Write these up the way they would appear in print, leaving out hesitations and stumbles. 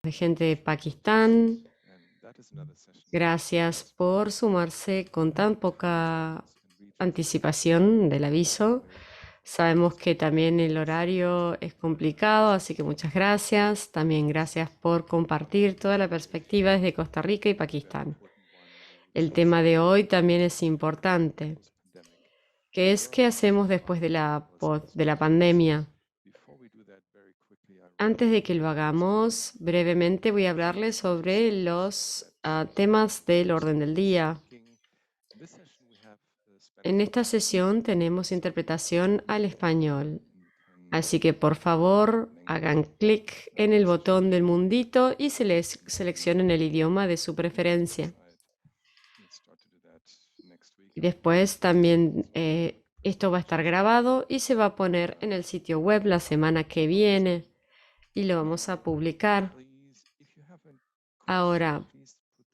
de gente de Pakistán. Gracias por sumarse con tan poca anticipación del aviso. Sabemos que también el horario es complicado, así que muchas gracias. También gracias por compartir toda la perspectiva desde Costa Rica y Pakistán. El tema de hoy también es importante, que es qué hacemos después de la pandemia. Antes de que lo hagamos, brevemente voy a hablarles sobre los temas del orden del día. En esta sesión tenemos interpretación al español, así que por favor hagan clic en el botón del mundito y seleccionen el idioma de su preferencia. Y después también esto va a estar grabado y se va a poner en el sitio web la semana que viene y lo vamos a publicar. Ahora,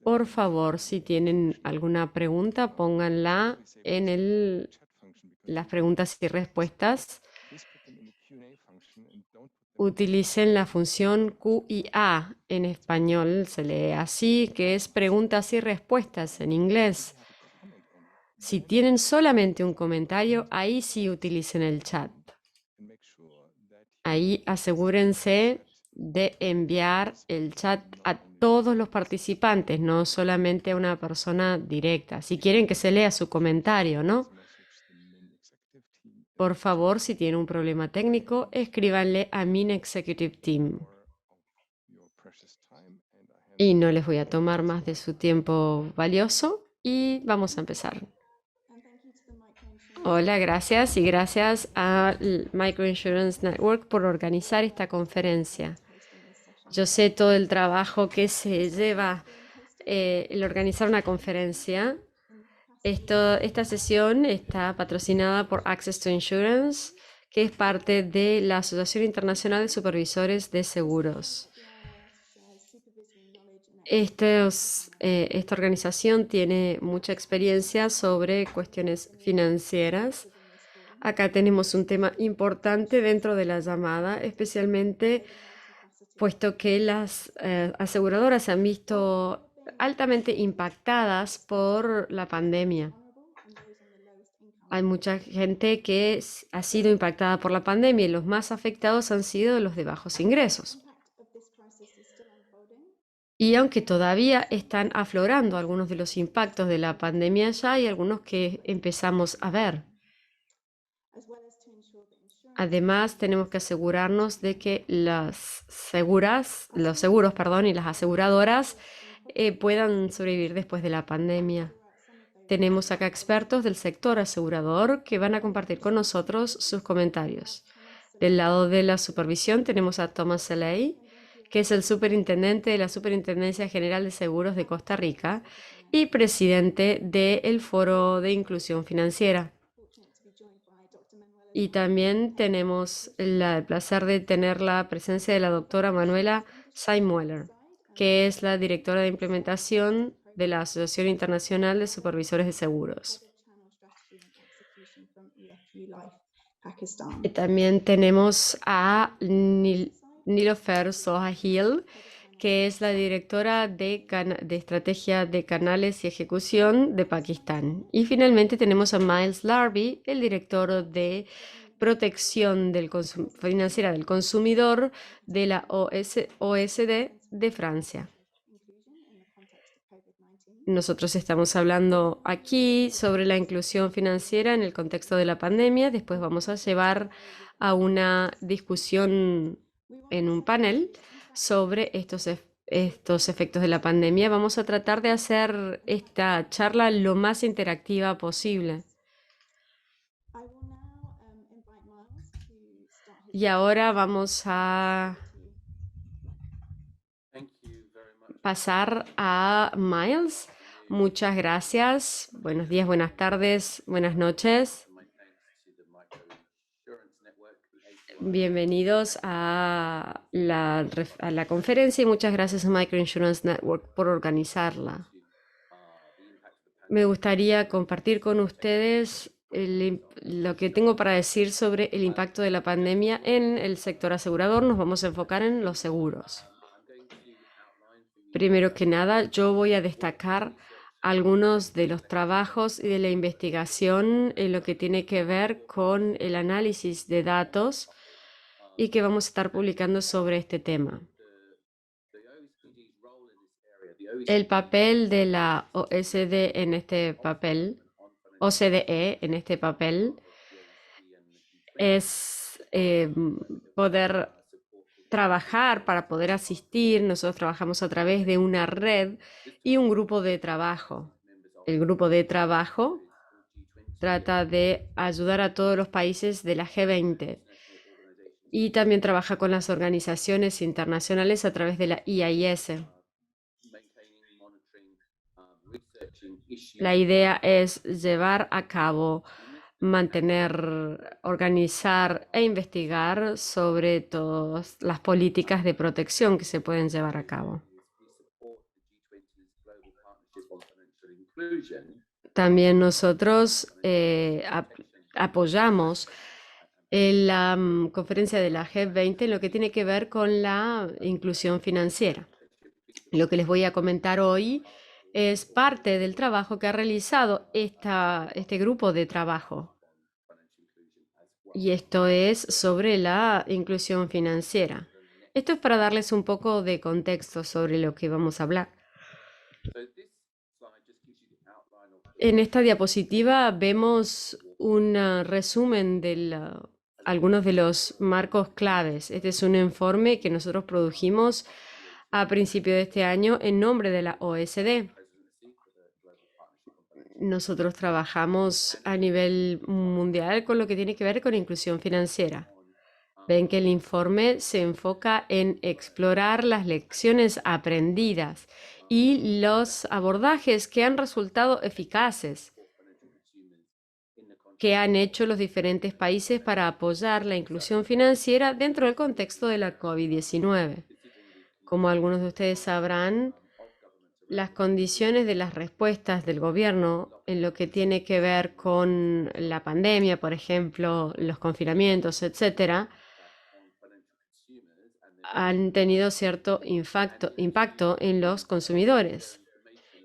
por favor, si tienen alguna pregunta, pónganla en las preguntas y respuestas. Utilicen la función Q y A. En español se lee así, que es preguntas y respuestas en inglés. Si tienen solamente un comentario, ahí sí utilicen el chat. Ahí asegúrense de enviar el chat a todos los participantes, no solamente a una persona directa. Si quieren que se lea su comentario, ¿no? Por favor, si tienen un problema técnico, escríbanle a Min Executive Team. Y no les voy a tomar más de su tiempo valioso y vamos a empezar. Hola, gracias y gracias a Microinsurance Network por organizar esta conferencia. Yo sé todo el trabajo que se lleva el organizar una conferencia. Esta sesión está patrocinada por Access to Insurance, que es parte de la Asociación Internacional de Supervisores de Seguros. Esta organización tiene mucha experiencia sobre cuestiones financieras. Acá tenemos un tema importante dentro de la llamada, especialmente puesto que las aseguradoras se han visto altamente impactadas por la pandemia. Hay mucha gente que ha sido impactada por la pandemia y los más afectados han sido los de bajos ingresos. Y aunque todavía están aflorando algunos de los impactos de la pandemia, ya hay algunos que empezamos a ver. Además, tenemos que asegurarnos de que los seguros, y las aseguradoras puedan sobrevivir después de la pandemia. Tenemos acá expertos del sector asegurador que van a compartir con nosotros sus comentarios. Del lado de la supervisión tenemos a Thomas Selay, que es el superintendente de la Superintendencia General de Seguros de Costa Rica y presidente del Foro de Inclusión Financiera. Y también tenemos el placer de tener la presencia de la doctora Manuela Seimueller, que es la directora de implementación de la Asociación Internacional de Supervisores de Seguros. Y también tenemos a Nilofer Sohail, que es la directora de Estrategia de Canales y Ejecución de Pakistán. Y finalmente tenemos a Miles Larby, el director de Protección Financiera del Consumidor de la OSD de Francia. Nosotros estamos hablando aquí sobre la inclusión financiera en el contexto de la pandemia. Después vamos a llevar a una discusión en un panel sobre estos efectos de la pandemia. Vamos a tratar de hacer esta charla lo más interactiva posible. Y ahora vamos a pasar a Miles. Muchas gracias. Buenos días, buenas tardes, buenas noches. Bienvenidos a la conferencia y muchas gracias a Microinsurance Network por organizarla. Me gustaría compartir con ustedes lo que tengo para decir sobre el impacto de la pandemia en el sector asegurador. Nos vamos a enfocar en los seguros. Primero que nada, yo voy a destacar algunos de los trabajos y de la investigación en lo que tiene que ver con el análisis de datos y que vamos a estar publicando sobre este tema. El papel de la OSD en este papel, OCDE en este papel, es poder trabajar para poder asistir. Nosotros trabajamos a través de una red y un grupo de trabajo. El grupo de trabajo trata de ayudar a todos los países de la G20 y también trabaja con las organizaciones internacionales a través de la IAIS. La idea es llevar a cabo, mantener, organizar e investigar sobre todas las políticas de protección que se pueden llevar a cabo. También nosotros apoyamos en la conferencia de la G20 en lo que tiene que ver con la inclusión financiera. Lo que les voy a comentar hoy es parte del trabajo que ha realizado este grupo de trabajo. Y esto es sobre la inclusión financiera. Esto es para darles un poco de contexto sobre lo que vamos a hablar. En esta diapositiva vemos un resumen de algunos de los marcos claves. Este es un informe que nosotros produjimos a principio de este año en nombre de la OSD. Nosotros trabajamos a nivel mundial con lo que tiene que ver con inclusión financiera. Ven que el informe se enfoca en explorar las lecciones aprendidas y los abordajes que han resultado eficaces, que han hecho los diferentes países para apoyar la inclusión financiera dentro del contexto de la COVID-19. Como algunos de ustedes sabrán, las condiciones de las respuestas del gobierno en lo que tiene que ver con la pandemia, por ejemplo, los confinamientos, etcétera, han tenido cierto impacto en los consumidores.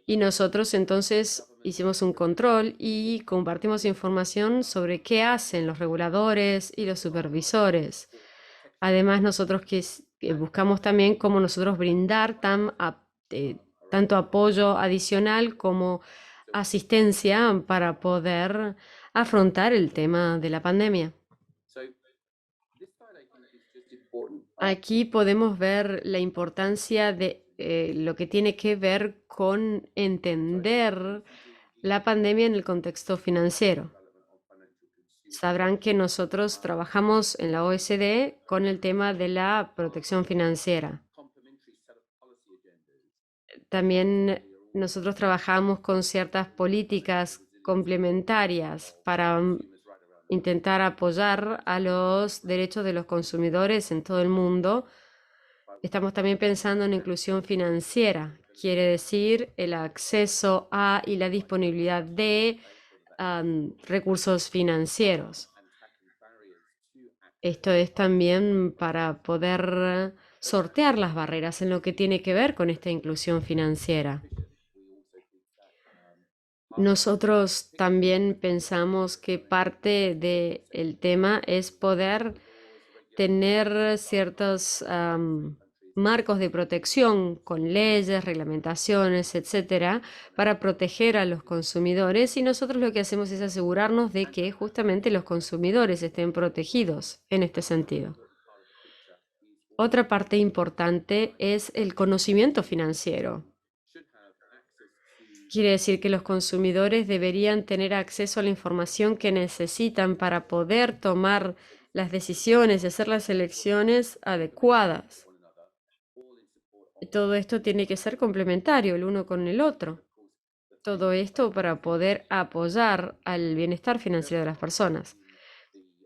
Y nosotros entonces hicimos un control y compartimos información sobre qué hacen los reguladores y los supervisores. Además, nosotros que buscamos también cómo nosotros brindar tanto apoyo adicional como asistencia para poder afrontar el tema de la pandemia. Aquí podemos ver la importancia de lo que tiene que ver con entender la pandemia en el contexto financiero. Sabrán que nosotros trabajamos en la OSD con el tema de la protección financiera. También nosotros trabajamos con ciertas políticas complementarias para intentar apoyar a los derechos de los consumidores en todo el mundo. Estamos también pensando en inclusión financiera, quiere decir el acceso a y la disponibilidad de recursos financieros. Esto es también para poder sortear las barreras en lo que tiene que ver con esta inclusión financiera. Nosotros también pensamos que parte del tema es poder tener ciertos marcos de protección con leyes, reglamentaciones, etcétera, para proteger a los consumidores, y nosotros lo que hacemos es asegurarnos de que justamente los consumidores estén protegidos en este sentido. Otra parte importante es el conocimiento financiero. Quiere decir que los consumidores deberían tener acceso a la información que necesitan para poder tomar las decisiones y hacer las elecciones adecuadas. Todo esto tiene que ser complementario el uno con el otro. Todo esto para poder apoyar al bienestar financiero de las personas.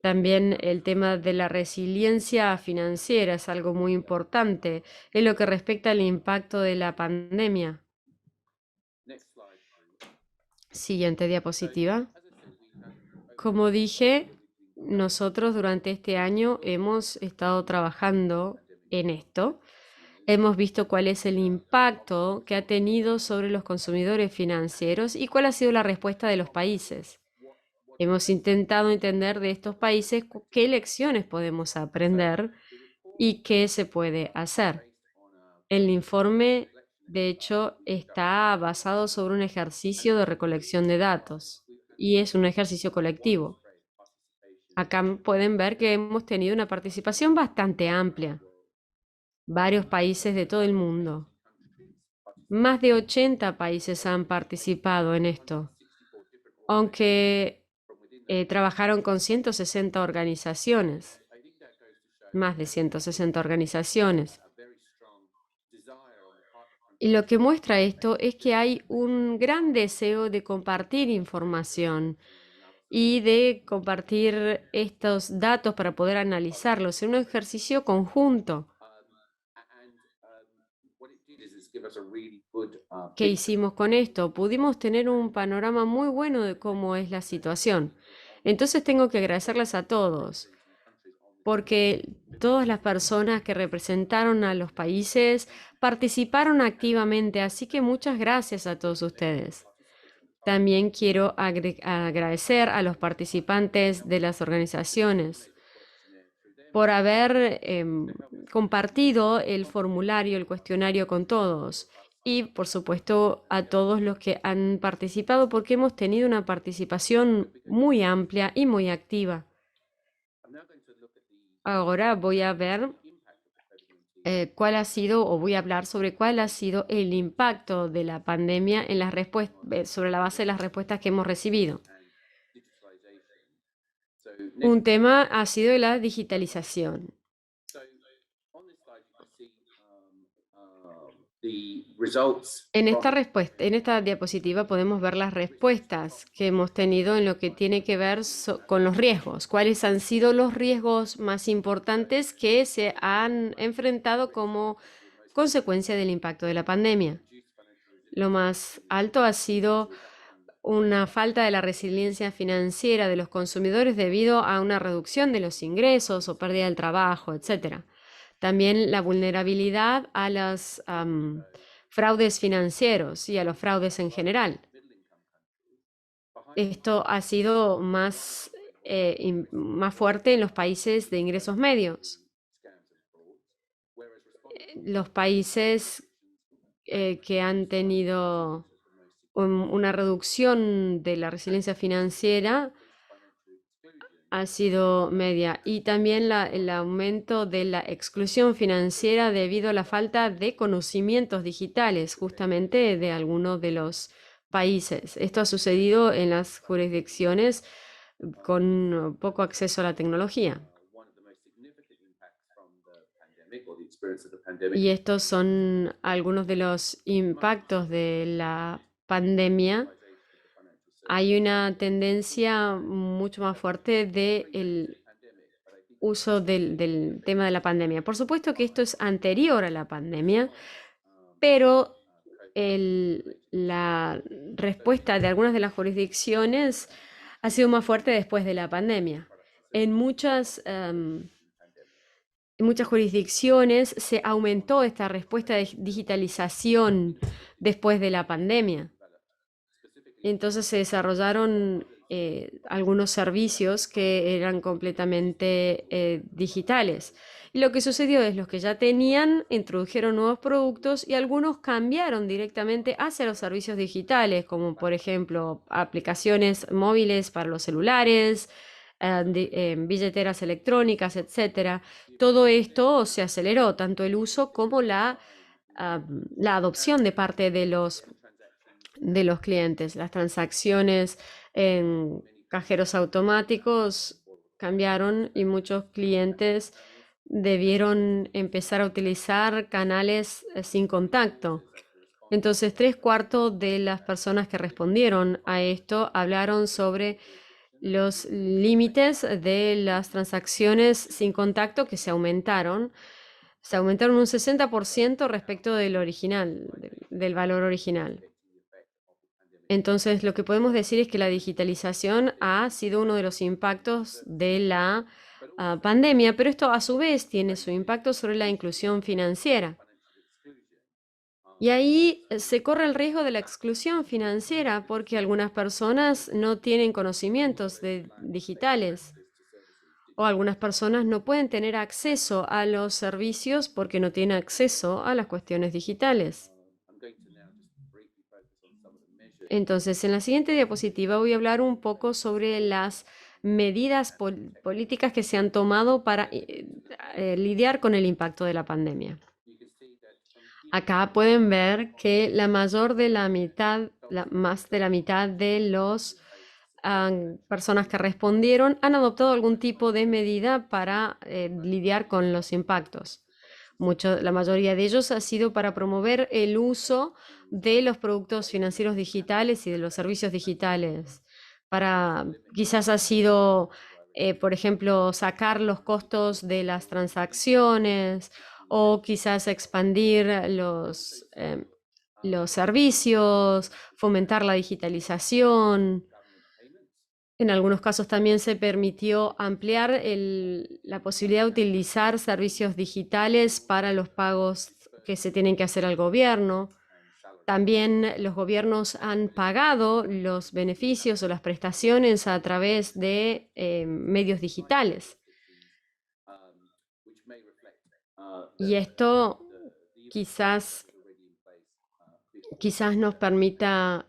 También el tema de la resiliencia financiera es algo muy importante en lo que respecta al impacto de la pandemia. Siguiente diapositiva. Como dije, nosotros durante este año hemos estado trabajando en esto Hemos visto cuál es el impacto que ha tenido sobre los consumidores financieros y cuál ha sido la respuesta de los países. Hemos intentado entender de estos países qué lecciones podemos aprender y qué se puede hacer. El informe, de hecho, está basado sobre un ejercicio de recolección de datos y es un ejercicio colectivo. Acá pueden ver que hemos tenido una participación bastante amplia, varios países de todo el mundo. Más de 80 países han participado en esto, aunque trabajaron con 160 organizaciones, más de 160 organizaciones. Y lo que muestra esto es que hay un gran deseo de compartir información y de compartir estos datos para poder analizarlos en un ejercicio conjunto. ¿Qué hicimos con esto? Pudimos tener un panorama muy bueno de cómo es la situación. Entonces tengo que agradecerles a todos, porque todas las personas que representaron a los países participaron activamente, así que muchas gracias a todos ustedes. También quiero agradecer a los participantes de las organizaciones por haber compartido el formulario, el cuestionario con todos. Y, por supuesto, a todos los que han participado, porque hemos tenido una participación muy amplia y muy activa. Ahora voy a ver cuál ha sido, o voy a hablar sobre cuál ha sido el impacto de la pandemia en las sobre la base de las respuestas que hemos recibido. Un tema ha sido la digitalización. En esta diapositiva podemos ver las respuestas que hemos tenido en lo que tiene que ver con los riesgos. ¿Cuáles han sido los riesgos más importantes que se han enfrentado como consecuencia del impacto de la pandemia? Lo más alto ha sido una falta de la resiliencia financiera de los consumidores debido a una reducción de los ingresos o pérdida del trabajo, etc. También la vulnerabilidad a los fraudes financieros y a los fraudes en general. Esto ha sido más fuerte en los países de ingresos medios. Los países que han tenido una reducción de la resiliencia financiera ha sido media, y también el aumento de la exclusión financiera debido a la falta de conocimientos digitales justamente de algunos de los países. Esto ha sucedido en las jurisdicciones con poco acceso a la tecnología. Y estos son algunos de los impactos de la pandemia. Hay una tendencia mucho más fuerte del uso del tema de la pandemia. Por supuesto que esto es anterior a la pandemia, pero la respuesta de algunas de las jurisdicciones ha sido más fuerte después de la pandemia. En muchas jurisdicciones se aumentó esta respuesta de digitalización después de la pandemia. Entonces se desarrollaron algunos servicios que eran completamente digitales. Y lo que sucedió es los que ya tenían introdujeron nuevos productos y algunos cambiaron directamente hacia los servicios digitales, como por ejemplo aplicaciones móviles para los celulares, billeteras electrónicas, etc. Todo esto se aceleró, tanto el uso como la adopción de parte de los clientes. Las transacciones en cajeros automáticos cambiaron y muchos clientes debieron empezar a utilizar canales sin contacto. Entonces, 3/4 de las personas que respondieron a esto hablaron sobre los límites de las transacciones sin contacto que se aumentaron. Se aumentaron un 60% respecto del original, del valor original. Entonces, lo que podemos decir es que la digitalización ha sido uno de los impactos de la pandemia, pero esto a su vez tiene su impacto sobre la inclusión financiera. Y ahí se corre el riesgo de la exclusión financiera porque algunas personas no tienen conocimientos digitales o algunas personas no pueden tener acceso a los servicios porque no tienen acceso a las cuestiones digitales. Entonces, en la siguiente diapositiva voy a hablar un poco sobre las medidas políticas que se han tomado para lidiar con el impacto de la pandemia. Acá pueden ver que la mayor de la mitad, más de la mitad de los personas que respondieron han adoptado algún tipo de medida para lidiar con los impactos. La mayoría de ellos ha sido para promover el uso de los productos financieros digitales y de los servicios digitales. Quizás ha sido, por ejemplo, sacar los costos de las transacciones o quizás expandir los servicios, fomentar la digitalización. En algunos casos también se permitió ampliar la posibilidad de utilizar servicios digitales para los pagos que se tienen que hacer al gobierno. También los gobiernos han pagado los beneficios o las prestaciones a través de medios digitales. Y esto quizás nos permita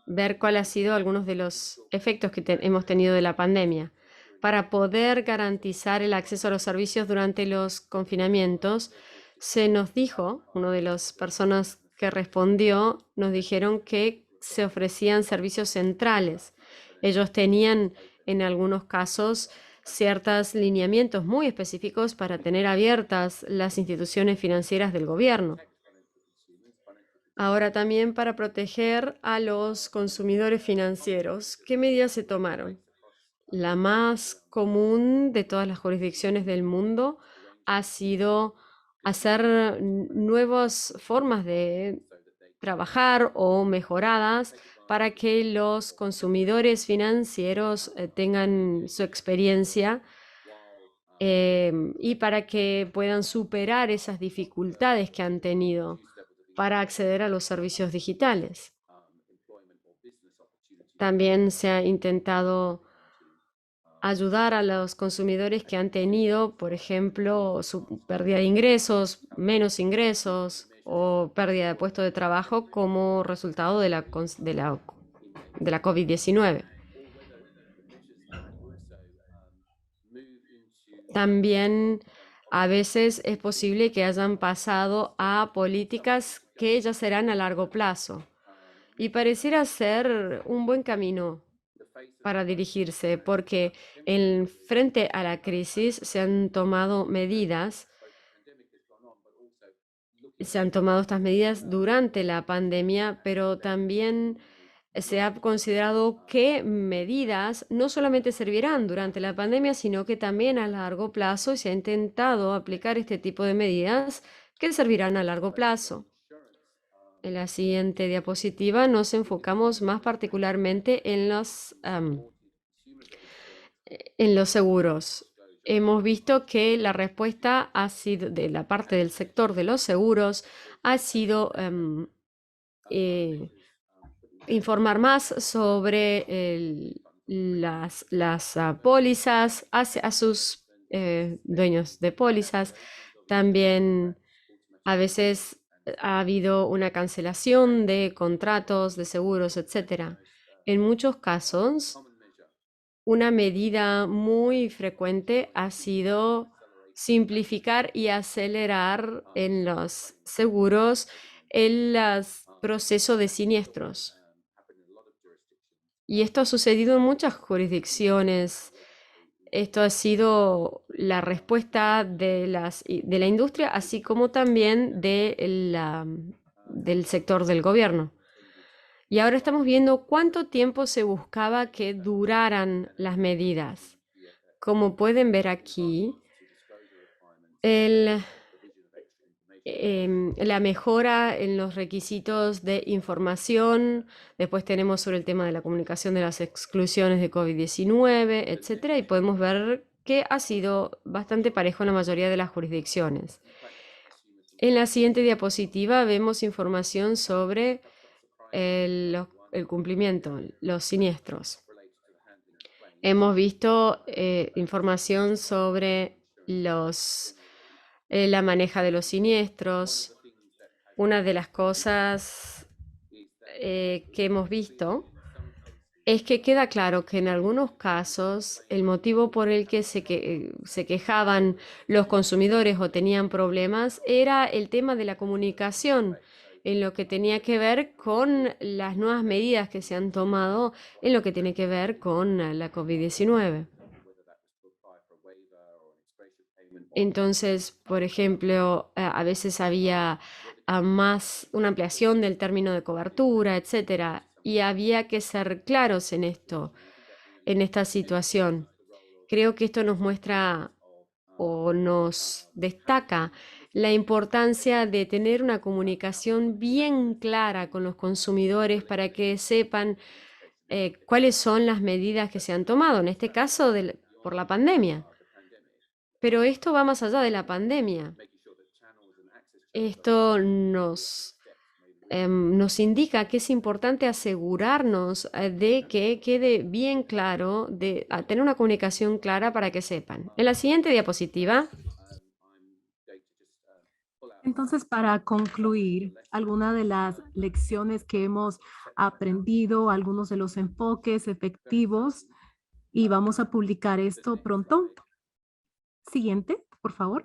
ver cuál ha sido algunos de los efectos que hemos tenido de la pandemia. Para poder garantizar el acceso a los servicios durante los confinamientos, se nos dijo, una de las personas que respondió, nos dijeron que se ofrecían servicios centrales. Ellos tenían en algunos casos ciertos lineamientos muy específicos para tener abiertas las instituciones financieras del gobierno. Ahora también para proteger a los consumidores financieros. ¿Qué medidas se tomaron? La más común de todas las jurisdicciones del mundo ha sido hacer nuevas formas de trabajar o mejoradas para que los consumidores financieros tengan su experiencia y para que puedan superar esas dificultades que han tenido para acceder a los servicios digitales. También se ha intentado ayudar a los consumidores que han tenido, por ejemplo, su pérdida de ingresos, menos ingresos o pérdida de puesto de trabajo como resultado de la COVID-19. También a veces es posible que hayan pasado a políticas que ya serán a largo plazo. Y pareciera ser un buen camino para dirigirse, porque frente a la crisis se han tomado estas medidas durante la pandemia, pero también se ha considerado qué medidas no solamente servirán durante la pandemia, sino que también a largo plazo, y se ha intentado aplicar este tipo de medidas que servirán a largo plazo. En la siguiente diapositiva nos enfocamos más particularmente en los seguros. Hemos visto que la respuesta ha sido, de la parte del sector de los seguros, ha sido informar más sobre las pólizas a sus dueños de pólizas. También a veces ha habido una cancelación de contratos de seguros, etc. En muchos casos, una medida muy frecuente ha sido simplificar y acelerar en los seguros el proceso de siniestros. Y esto ha sucedido en muchas jurisdicciones. Esto ha sido la respuesta de la industria, así como también del sector del gobierno. Y ahora estamos viendo cuánto tiempo se buscaba que duraran las medidas. Como pueden ver aquí, la mejora en los requisitos de información, después tenemos sobre el tema de la comunicación de las exclusiones de COVID-19, etcétera, y podemos ver que ha sido bastante parejo en la mayoría de las jurisdicciones. En la siguiente diapositiva vemos información sobre el cumplimiento, los siniestros. Hemos visto información sobre la maneja de los siniestros. Una de las cosas que hemos visto es que queda claro que en algunos casos el motivo por el que se quejaban los consumidores o tenían problemas era el tema de la comunicación, en lo que tenía que ver con las nuevas medidas que se han tomado en lo que tiene que ver con la COVID-19. Entonces, por ejemplo, a veces había más una ampliación del término de cobertura, etcétera, y había que ser claros en esto, en esta situación. Creo que esto nos muestra o nos destaca la importancia de tener una comunicación bien clara con los consumidores para que sepan cuáles son las medidas que se han tomado, en este caso por la pandemia. Pero esto va más allá de la pandemia. Esto nos indica que es importante asegurarnos de que quede bien claro, de tener una comunicación clara para que sepan. En la siguiente diapositiva, Entonces, para concluir, algunas de las lecciones que hemos aprendido, algunos de los enfoques efectivos, y vamos a publicar esto pronto. Siguiente, por favor.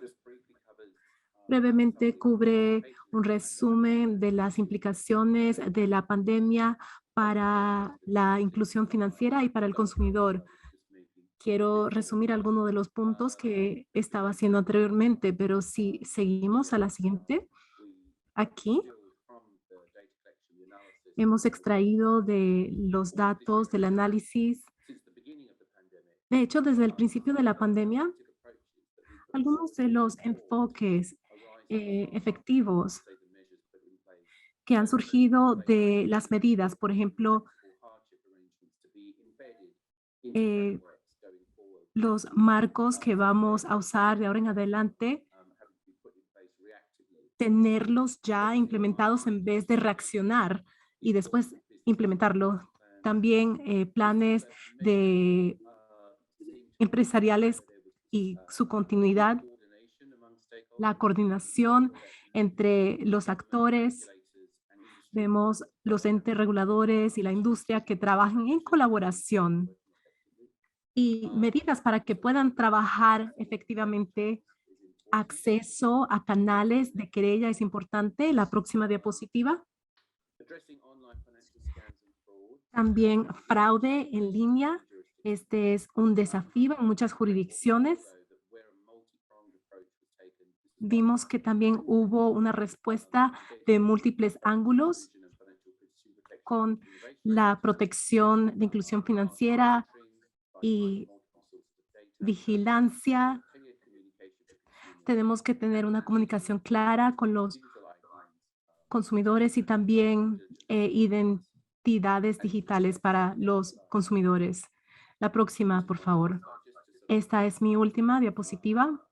Brevemente cubre un resumen de las implicaciones de la pandemia para la inclusión financiera y para el consumidor. Quiero resumir algunos de los puntos que estaba haciendo anteriormente, pero si seguimos a la siguiente, aquí hemos extraído de los datos del análisis. De hecho, desde el principio de la pandemia, algunos de los enfoques efectivos que han surgido de las medidas, por ejemplo, eh, los marcos que vamos a usar de ahora en adelante, tenerlos ya implementados en vez de reaccionar y después implementarlo. También planes de empresariales y su continuidad, la coordinación entre los actores. Vemos los entes reguladores y la industria que trabajan en colaboración y medidas para que puedan trabajar efectivamente. Acceso a canales de querella es importante. La próxima diapositiva. También fraude en línea. Este es un desafío en muchas jurisdicciones. Vimos que también hubo una respuesta de múltiples ángulos con la protección de inclusión financiera y vigilancia. Tenemos que tener una comunicación clara con los consumidores y también identidades digitales para los consumidores. La próxima, por favor. Esta es mi última diapositiva.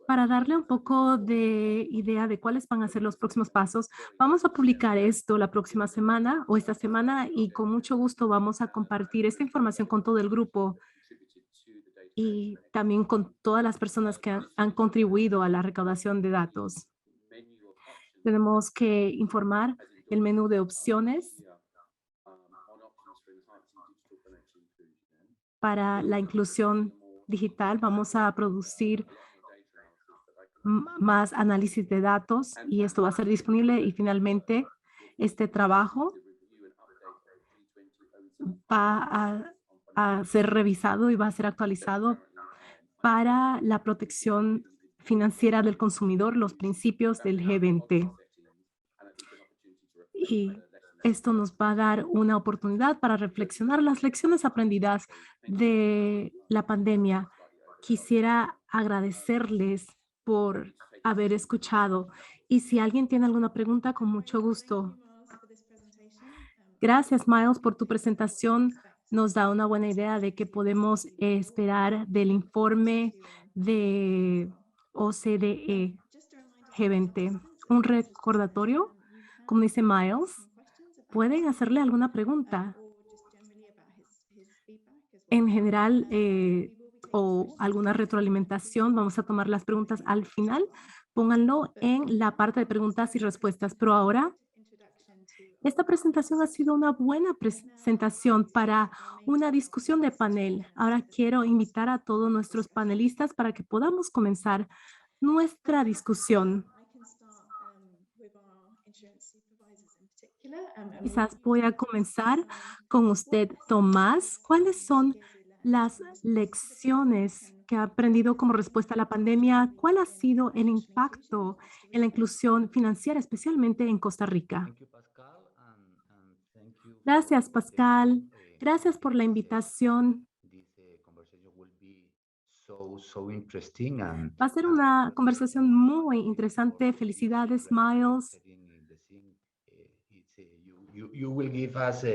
Para darle un poco de idea de cuáles van a ser los próximos pasos, vamos a publicar esto la próxima semana o esta semana y con mucho gusto vamos a compartir esta información con todo el grupo y también con todas las personas que han contribuido a la recaudación de datos. Tenemos que informar el menú de opciones para la inclusión digital. Vamos a producir más análisis de datos y esto va a ser disponible y finalmente este trabajo va a ser revisado y va a ser actualizado para la protección financiera del consumidor, los principios del G20. Y esto nos va a dar una oportunidad para reflexionar las lecciones aprendidas de la pandemia. Quisiera agradecerles por haber escuchado y si alguien tiene alguna pregunta, con mucho gusto. Gracias, Miles, por tu presentación. Nos da una buena idea de qué podemos esperar del informe de OCDE G20. Un recordatorio, como dice Miles, pueden hacerle alguna pregunta en general o alguna retroalimentación. Vamos a tomar las preguntas al final. Pónganlo en la parte de preguntas y respuestas. Pero ahora, esta presentación ha sido una buena presentación para una discusión de panel. Ahora quiero invitar a todos nuestros panelistas para que podamos comenzar nuestra discusión. Quizás voy a comenzar con usted, Tomás. ¿Cuáles son las lecciones que ha aprendido como respuesta a la pandemia? ¿Cuál ha sido el impacto en la inclusión financiera, especialmente en Costa Rica? Thank you, Pascal, and thank you Gracias, for the Pascal. invitation. Gracias por la invitación. This conversation will be so interesting, and Va a ser as una was conversación muy interesante. Felicidades, Miles. setting in the scene, it's you will give us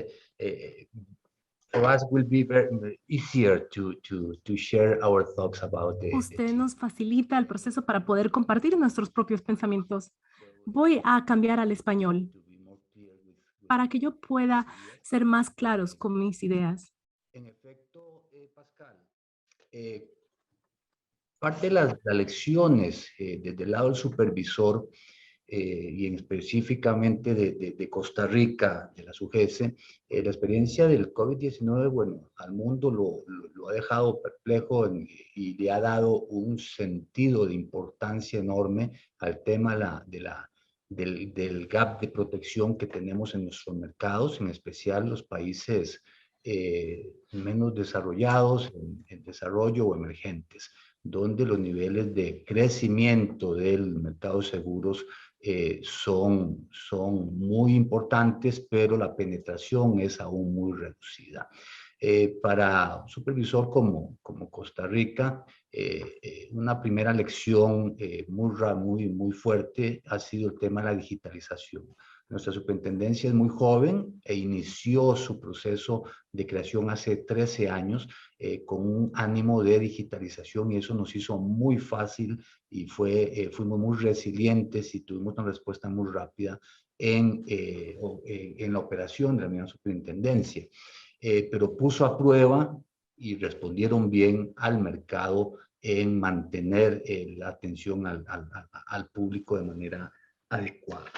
for us will be very easier to share our thoughts about the Usted team. nos facilita el proceso para poder compartir nuestros propios pensamientos. Voy a cambiar al español To be more clear with para que yo pueda ideas. ser más claros con mis ideas. En efecto, Pascal, parte de las lecciones desde el lado del supervisor y específicamente de Costa Rica, de la SUGESE, la experiencia del COVID-19, bueno, al mundo lo ha dejado perplejo y le ha dado un sentido de importancia enorme al tema del gap de protección que tenemos en nuestros mercados, en especial los países menos desarrollados, en desarrollo o emergentes, donde los niveles de crecimiento del mercado de seguros son muy importantes, pero la penetración es aún muy reducida. Para un supervisor como Costa Rica, una primera lección muy fuerte ha sido el tema de la digitalización. Nuestra superintendencia es muy joven e inició su proceso de creación hace 13 años con un ánimo de digitalización y eso nos hizo muy fácil y fuimos muy resilientes y tuvimos una respuesta muy rápida en la operación de la misma superintendencia. Pero puso a prueba y respondieron bien al mercado en mantener la atención al público de manera adecuada.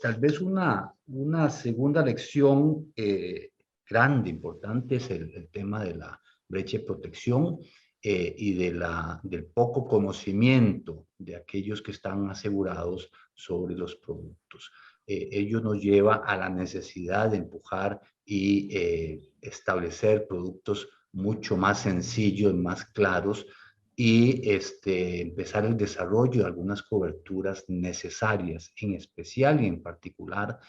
Tal vez una segunda lección grande, importante, es el tema de la brecha de protección y del poco conocimiento de aquellos que están asegurados sobre los productos. Ello nos lleva a la necesidad de empujar y establecer productos mucho más sencillos, más claros, y empezar el desarrollo de algunas coberturas necesarias, en especial y en particular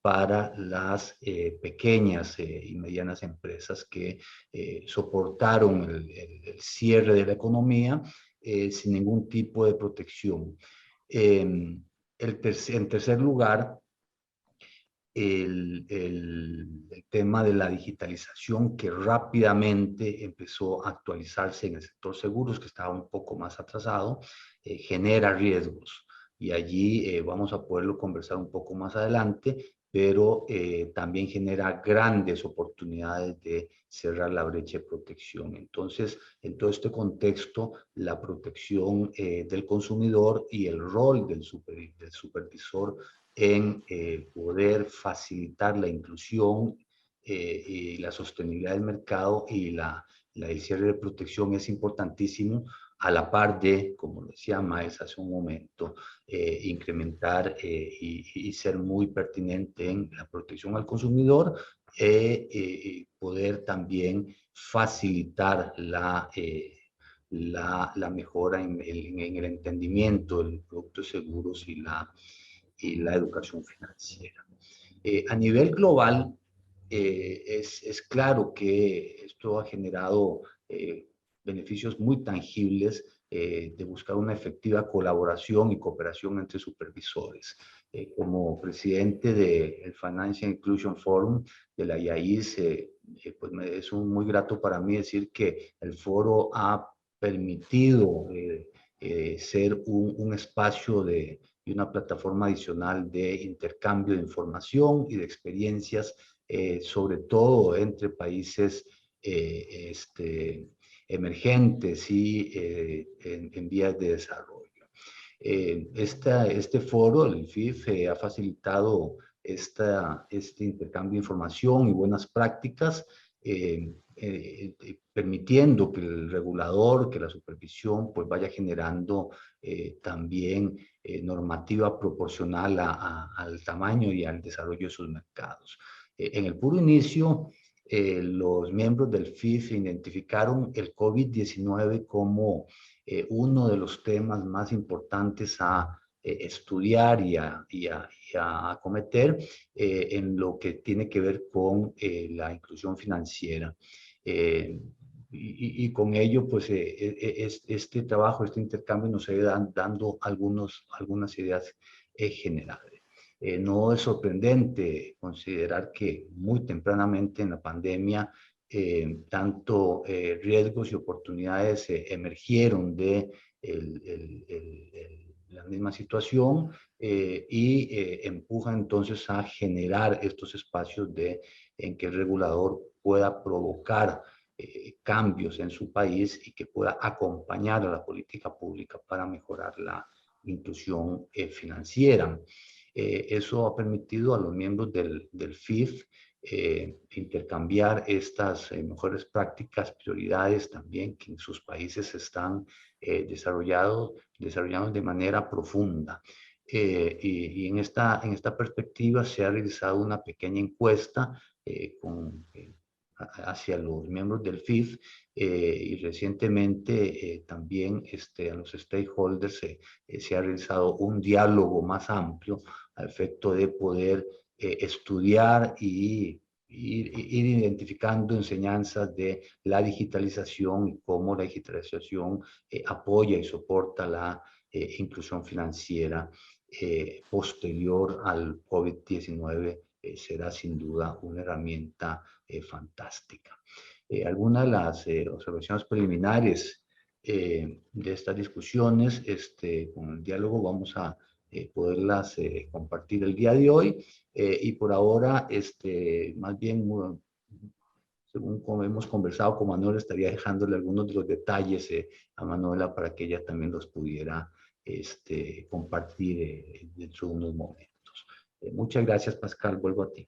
para las pequeñas y medianas empresas que soportaron el cierre de la economía sin ningún tipo de protección. En tercer lugar, el tema de la digitalización que rápidamente empezó a actualizarse en el sector seguros, que estaba un poco más atrasado, genera riesgos. Y allí vamos a poderlo conversar un poco más adelante, pero también genera grandes oportunidades de cerrar la brecha de protección. Entonces, en todo este contexto, la protección del consumidor y el rol del supervisor en poder facilitar la inclusión y la sostenibilidad del mercado y el cierre de protección es importantísimo, a la par de, como decía Maes hace un momento, incrementar y ser muy pertinente en la protección al consumidor y poder también facilitar la mejora en el entendimiento del producto de seguros y la educación financiera. A nivel global, es claro que esto ha generado beneficios muy tangibles de buscar una efectiva colaboración y cooperación entre supervisores. Como presidente del Financial Inclusion Forum de la IAIS, pues es muy grato para mí decir que el foro ha permitido ser un espacio y una plataforma adicional de intercambio de información y de experiencias, sobre todo entre países emergentes y en vías de desarrollo. Este foro, el FIF, ha facilitado este intercambio de información y buenas prácticas, permitiendo que el regulador, que la supervisión, pues vaya generando también normativa proporcional al tamaño y al desarrollo de sus mercados. En el puro inicio, los miembros del FIF identificaron el COVID-19 como uno de los temas más importantes a estudiar y a acometer en lo que tiene que ver con la inclusión financiera. Y con ello, pues, este trabajo, este intercambio nos ayuda dando algunas ideas generales. No es sorprendente considerar que muy tempranamente en la pandemia tanto riesgos y oportunidades emergieron de la misma situación y empuja entonces a generar estos espacios en que el regulador pueda provocar cambios en su país y que pueda acompañar a la política pública para mejorar la inclusión financiera. Eso ha permitido a los miembros del FIF intercambiar estas mejores prácticas, prioridades también que en sus países están desarrollando de manera profunda. Y en esta perspectiva se ha realizado una pequeña encuesta hacia los miembros del FIF y recientemente también a los stakeholders se ha realizado un diálogo más amplio a efecto de poder estudiar y ir identificando enseñanzas de la digitalización y cómo la digitalización apoya y soporta la inclusión financiera posterior al COVID-19. Será sin duda una herramienta fantástica. Algunas de las observaciones preliminares de estas discusiones, con el diálogo vamos a poderlas compartir el día de hoy y por ahora, más bien, según como hemos conversado con Manuela, estaría dejándole algunos de los detalles a Manuela para que ella también los pudiera compartir dentro de unos momentos. Muchas gracias, Pascal. Vuelvo a ti.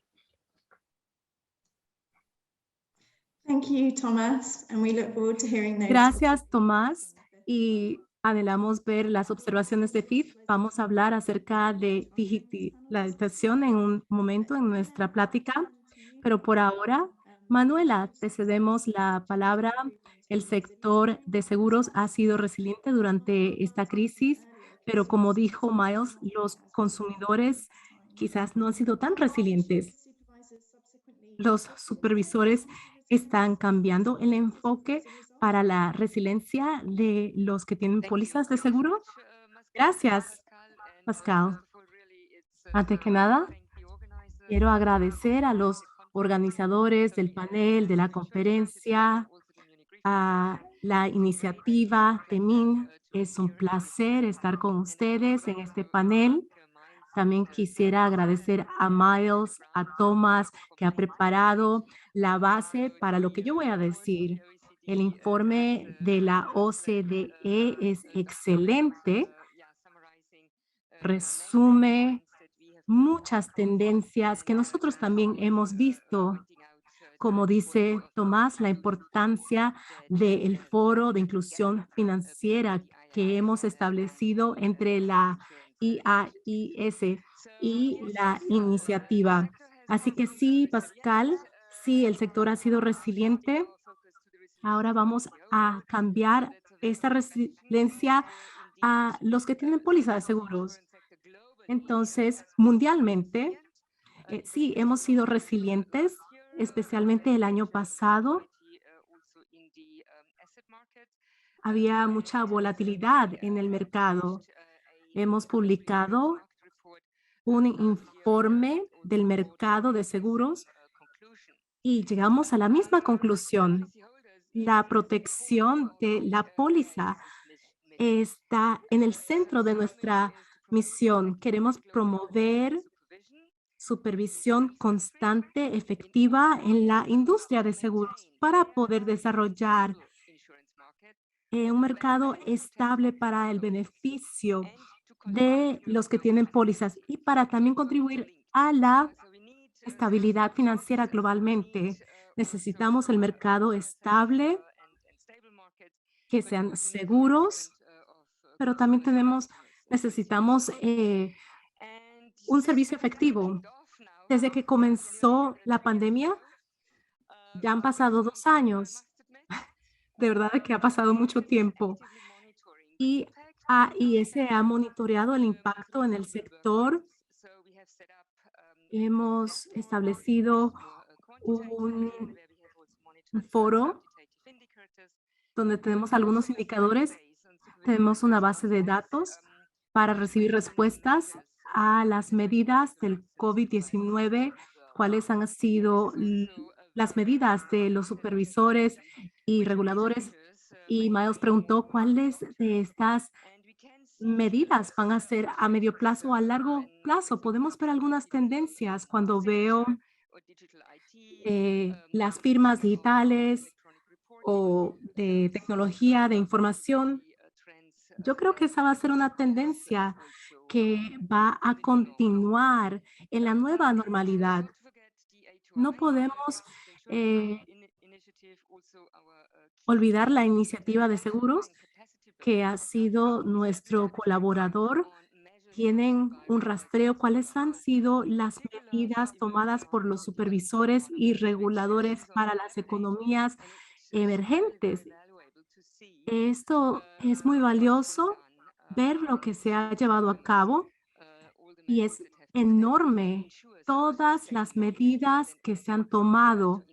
Gracias, Tomás. Y anhelamos ver las observaciones de FIF. Vamos a hablar acerca de digitalización en un momento en nuestra plática, pero por ahora, Manuela, te cedemos la palabra. El sector de seguros ha sido resiliente durante esta crisis, pero como dijo Miles, los consumidores quizás no han sido tan resilientes. Los supervisores están cambiando el enfoque para la resiliencia de los que tienen pólizas de seguro. Gracias, Pascal. Antes que nada, quiero agradecer a los organizadores del panel, de la conferencia, a la iniciativa TEMIN. Es un placer estar con ustedes en este panel. También quisiera agradecer a Miles, a Thomas, que ha preparado la base para lo que yo voy a decir. El informe de la OCDE es excelente. Resume muchas tendencias que nosotros también hemos visto. Como dice Tomás, la importancia del foro de inclusión financiera que hemos establecido entre la IAIS y la iniciativa. Así que sí, Pascal, sí, el sector ha sido resiliente. Ahora vamos a cambiar esta resiliencia a los que tienen póliza de seguros. Entonces, mundialmente, sí, hemos sido resilientes, especialmente el año pasado. Había mucha volatilidad en el mercado. Hemos publicado un informe del mercado de seguros y llegamos a la misma conclusión. La protección de la póliza está en el centro de nuestra misión. Queremos promover supervisión constante, efectiva en la industria de seguros para poder desarrollar un mercado estable para el beneficio de los que tienen pólizas y para también contribuir a la estabilidad financiera globalmente. Necesitamos el mercado estable, que sean seguros, pero también necesitamos un servicio efectivo. Desde que comenzó la pandemia, ya han pasado 2 años. De verdad que ha pasado mucho tiempo. Y AIS ha monitoreado el impacto en el sector. Hemos establecido un foro donde tenemos algunos indicadores. Tenemos una base de datos para recibir respuestas a las medidas del COVID-19, cuáles han sido las medidas de los supervisores y reguladores. Y Miles preguntó cuáles de estas medidas van a ser a medio plazo o a largo plazo. Podemos ver algunas tendencias cuando veo las firmas digitales o de tecnología de información. Yo creo que esa va a ser una tendencia que va a continuar en la nueva normalidad. No podemos eh, olvidar la iniciativa de seguros, que ha sido nuestro colaborador. Tienen un rastreo. ¿Cuáles han sido las medidas tomadas por los supervisores y reguladores para las economías emergentes? Esto es muy valioso, ver lo que se ha llevado a cabo, y es enorme todas las medidas que se han tomado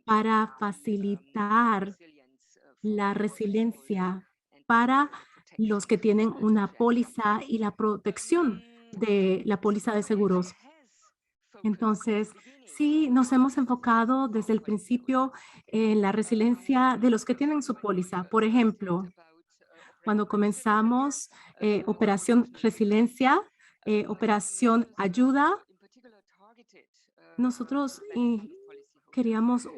para facilitar la resiliencia para los que tienen una póliza y la protección de la póliza de seguros. Entonces, sí, nos hemos enfocado desde el principio en la resiliencia de los que tienen su póliza. Por ejemplo, cuando comenzamos Operación Resiliencia, Operación Ayuda, nosotros queríamos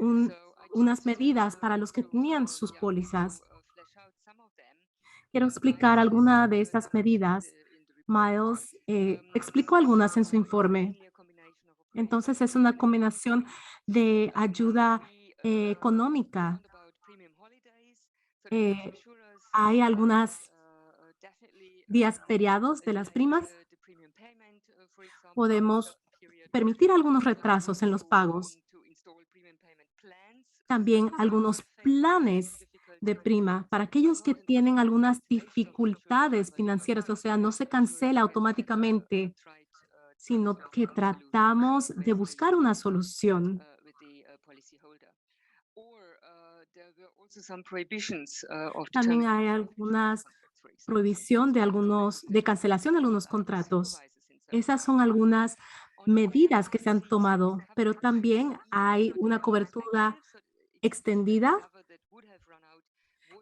unas medidas para los que tenían sus pólizas. Quiero explicar alguna de estas medidas. Miles explicó algunas en su informe. Entonces, es una combinación de ayuda económica. Hay algunos días feriados de las primas. Podemos permitir algunos retrasos en los pagos. También algunos planes de prima para aquellos que tienen algunas dificultades financieras, o sea, no se cancela automáticamente, sino que tratamos de buscar una solución. También hay algunas prohibición de cancelación de algunos contratos. Esas son algunas medidas que se han tomado, pero también hay una cobertura extendida.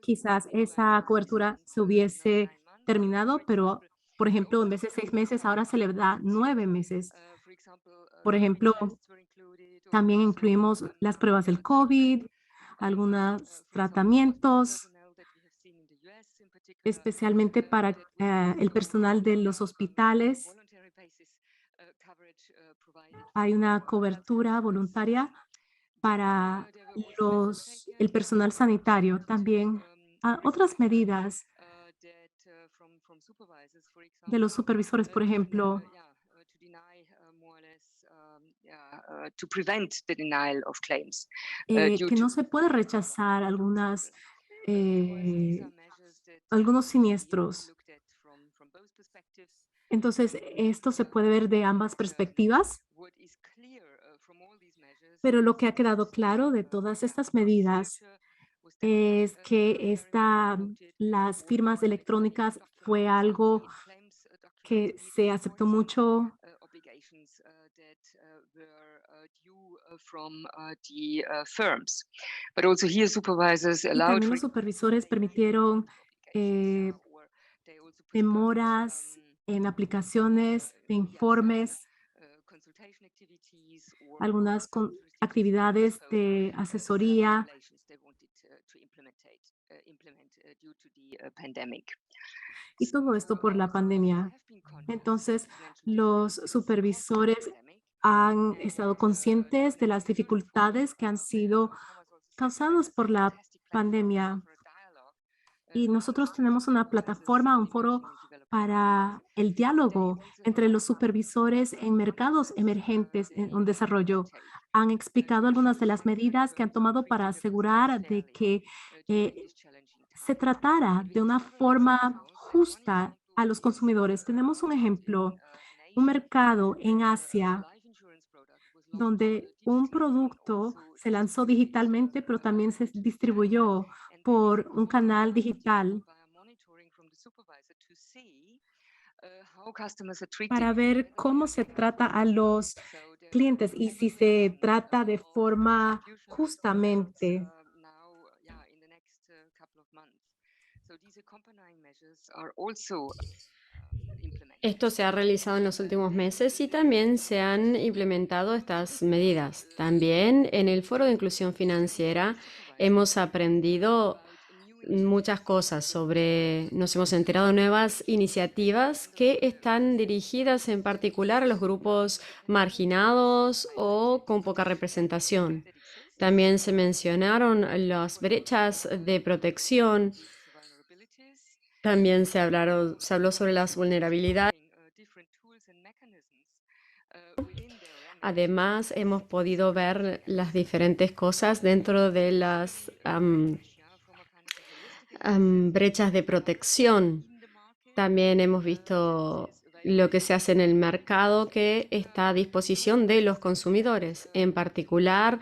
Quizás esa cobertura se hubiese terminado, pero, por ejemplo, en vez de 6 meses, ahora se le da 9 meses. Por ejemplo, también incluimos las pruebas del COVID, algunos tratamientos, especialmente para el personal de los hospitales. Hay una cobertura voluntaria para el personal sanitario. También otras medidas de los supervisores, por ejemplo, que no se puede rechazar algunos siniestros. Entonces, esto se puede ver de ambas perspectivas, pero lo que ha quedado claro de todas estas medidas es que las firmas electrónicas fue algo que se aceptó mucho. Y también los supervisores permitieron eh, demoras en aplicaciones de informes, algunas actividades de asesoría. Y todo esto por la pandemia. Entonces, los supervisores han estado conscientes de las dificultades que han sido causadas por la pandemia. Y nosotros tenemos una plataforma, un foro para el diálogo entre los supervisores en mercados emergentes en un desarrollo. Han explicado algunas de las medidas que han tomado para asegurar de que se tratara de una forma justa a los consumidores. Tenemos un ejemplo, un mercado en Asia donde un producto se lanzó digitalmente, pero también se distribuyó por un canal digital para ver cómo se trata a los clientes y si se trata de forma justamente. Esto se ha realizado en los últimos meses y también se han implementado estas medidas. También en el Foro de Inclusión Financiera hemos aprendido muchas cosas nos hemos enterado de nuevas iniciativas que están dirigidas en particular a los grupos marginados o con poca representación. También se mencionaron las brechas de protección. También se habló sobre las vulnerabilidades. Además, hemos podido ver las diferentes cosas dentro de las brechas de protección. También hemos visto lo que se hace en el mercado que está a disposición de los consumidores, en particular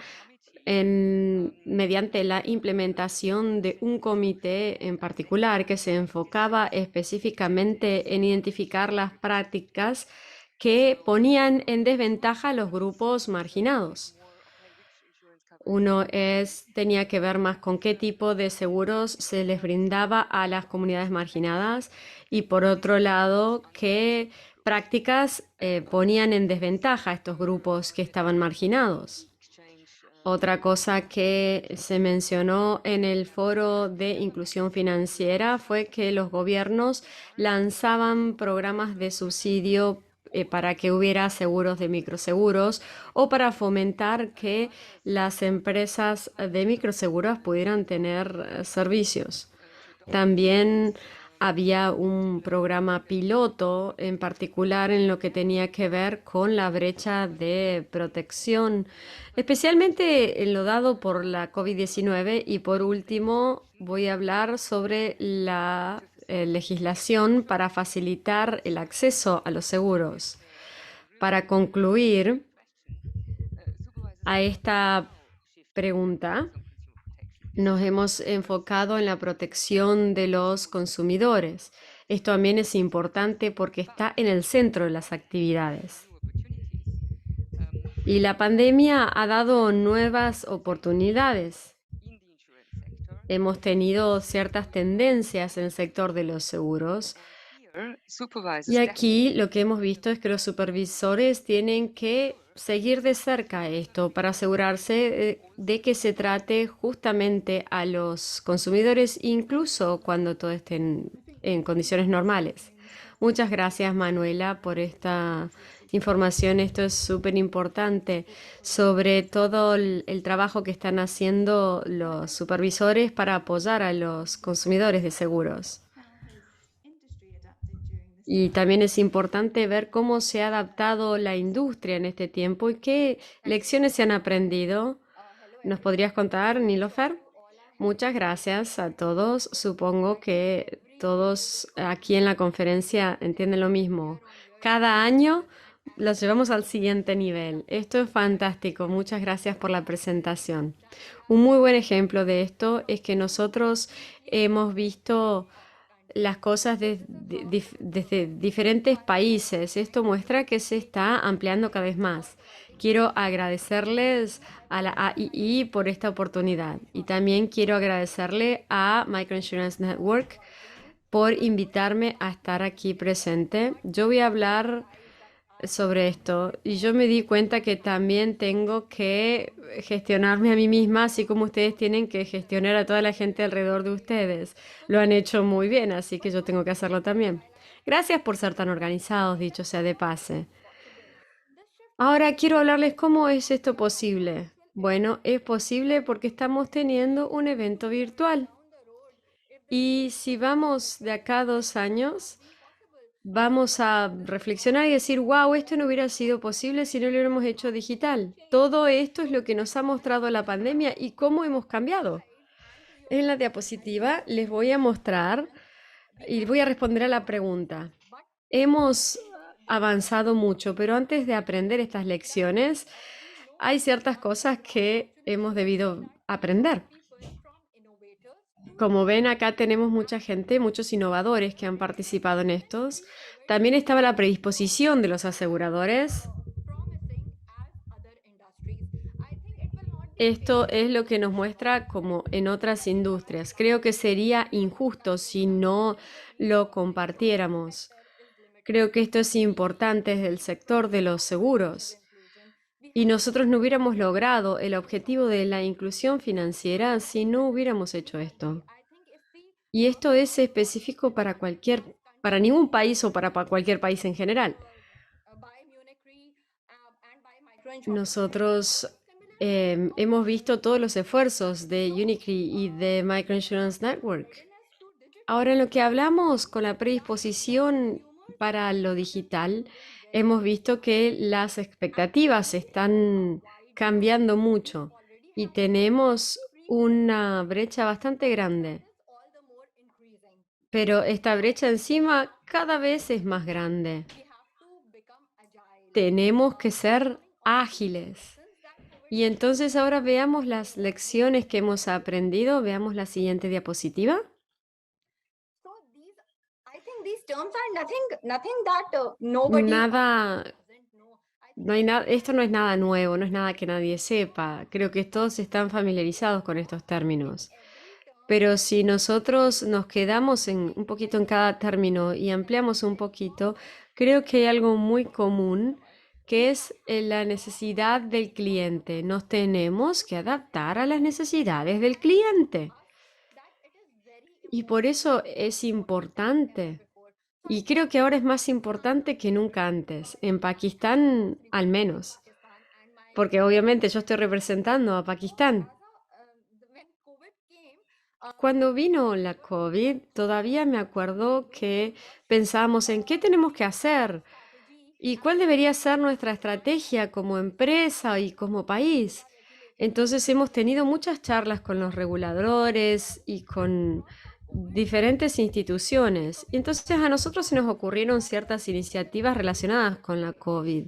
mediante la implementación de un comité en particular que se enfocaba específicamente en identificar las prácticas que ponían en desventaja a los grupos marginados. Uno tenía que ver más con qué tipo de seguros se les brindaba a las comunidades marginadas y por otro lado, qué prácticas ponían en desventaja a estos grupos que estaban marginados. Otra cosa que se mencionó en el foro de inclusión financiera fue que los gobiernos lanzaban programas de subsidio para que hubiera seguros de microseguros o para fomentar que las empresas de microseguros pudieran tener servicios. También había un programa piloto en particular en lo que tenía que ver con la brecha de protección, especialmente en lo dado por la COVID-19. Y por último, voy a hablar sobre la legislación para facilitar el acceso a los seguros. Para concluir a esta pregunta, nos hemos enfocado en la protección de los consumidores. Esto también es importante porque está en el centro de las actividades. Y la pandemia ha dado nuevas oportunidades. Hemos tenido ciertas tendencias en el sector de los seguros. Y aquí lo que hemos visto es que los supervisores tienen que seguir de cerca esto para asegurarse de que se trate justamente a los consumidores, incluso cuando todo esté en condiciones normales. Muchas gracias, Manuela, por esta información. Esto es súper importante sobre todo el trabajo que están haciendo los supervisores para apoyar a los consumidores de seguros. Y también es importante ver cómo se ha adaptado la industria en este tiempo y qué lecciones se han aprendido. ¿Nos podrías contar, Nilofer? Muchas gracias a todos. Supongo que todos aquí en la conferencia entienden lo mismo. Cada año los llevamos al siguiente nivel. Esto es fantástico. Muchas gracias por la presentación. Un muy buen ejemplo de esto es que nosotros hemos visto las cosas desde diferentes países. Esto muestra que se está ampliando cada vez más. Quiero agradecerles a la AII por esta oportunidad y también quiero agradecerle a Microinsurance Network por invitarme a estar aquí presente. Yo voy a hablar sobre esto y yo me di cuenta que también tengo que gestionarme a mí misma, así como ustedes tienen que gestionar a toda la gente alrededor de ustedes. Lo han hecho muy bien, así que yo tengo que hacerlo también. Gracias por ser tan organizados, dicho sea de pase. Ahora quiero hablarles cómo es esto posible. Bueno, es posible porque estamos teniendo un evento virtual. Y si vamos de acá a 2 años, vamos a reflexionar y decir, wow, esto no hubiera sido posible si no lo hubiéramos hecho digital. Todo esto es lo que nos ha mostrado la pandemia y cómo hemos cambiado. En la diapositiva les voy a mostrar y voy a responder a la pregunta. Hemos avanzado mucho, pero antes de aprender estas lecciones, hay ciertas cosas que hemos debido aprender. Como ven, acá tenemos mucha gente, muchos innovadores que han participado en estos. También estaba la predisposición de los aseguradores. Esto es lo que nos muestra como en otras industrias. Creo que sería injusto si no lo compartiéramos. Creo que esto es importante desde el sector de los seguros. Y nosotros no hubiéramos logrado el objetivo de la inclusión financiera si no hubiéramos hecho esto. Y esto es específico para ningún país o para cualquier país en general. Nosotros hemos visto todos los esfuerzos de Unicry y de Microinsurance Network. Ahora, en lo que hablamos con la predisposición para lo digital, hemos visto que las expectativas están cambiando mucho y tenemos una brecha bastante grande. Pero esta brecha encima cada vez es más grande. Tenemos que ser ágiles. Y entonces ahora veamos las lecciones que hemos aprendido. Veamos la siguiente diapositiva. Esto no es nada nuevo, no es nada que nadie sepa. Creo que todos están familiarizados con estos términos. Pero si nosotros nos quedamos un poquito en cada término y ampliamos un poquito, creo que hay algo muy común que es la necesidad del cliente. Nos tenemos que adaptar a las necesidades del cliente. Y por eso es importante. Y creo que ahora es más importante que nunca antes, en Pakistán al menos, porque obviamente yo estoy representando a Pakistán. Cuando vino la COVID, todavía me acuerdo que pensábamos en qué tenemos que hacer y cuál debería ser nuestra estrategia como empresa y como país. Entonces hemos tenido muchas charlas con los reguladores y con diferentes instituciones. Y entonces a nosotros se nos ocurrieron ciertas iniciativas relacionadas con la COVID.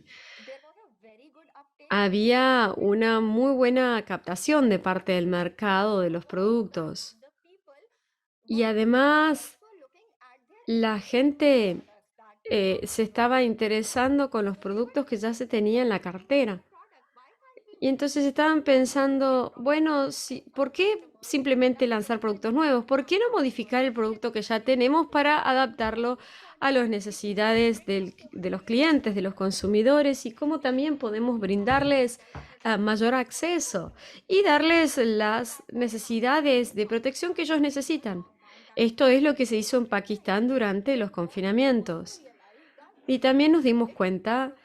Había una muy buena captación de parte del mercado de los productos. Y además, la gente se estaba interesando con los productos que ya se tenía en la cartera. Y entonces estaban pensando, bueno, ¿por qué simplemente lanzar productos nuevos? ¿Por qué no modificar el producto que ya tenemos para adaptarlo a las necesidades de los clientes, de los consumidores y cómo también podemos brindarles mayor acceso y darles las necesidades de protección que ellos necesitan? Esto es lo que se hizo en Pakistán durante los confinamientos. Y también nos dimos cuenta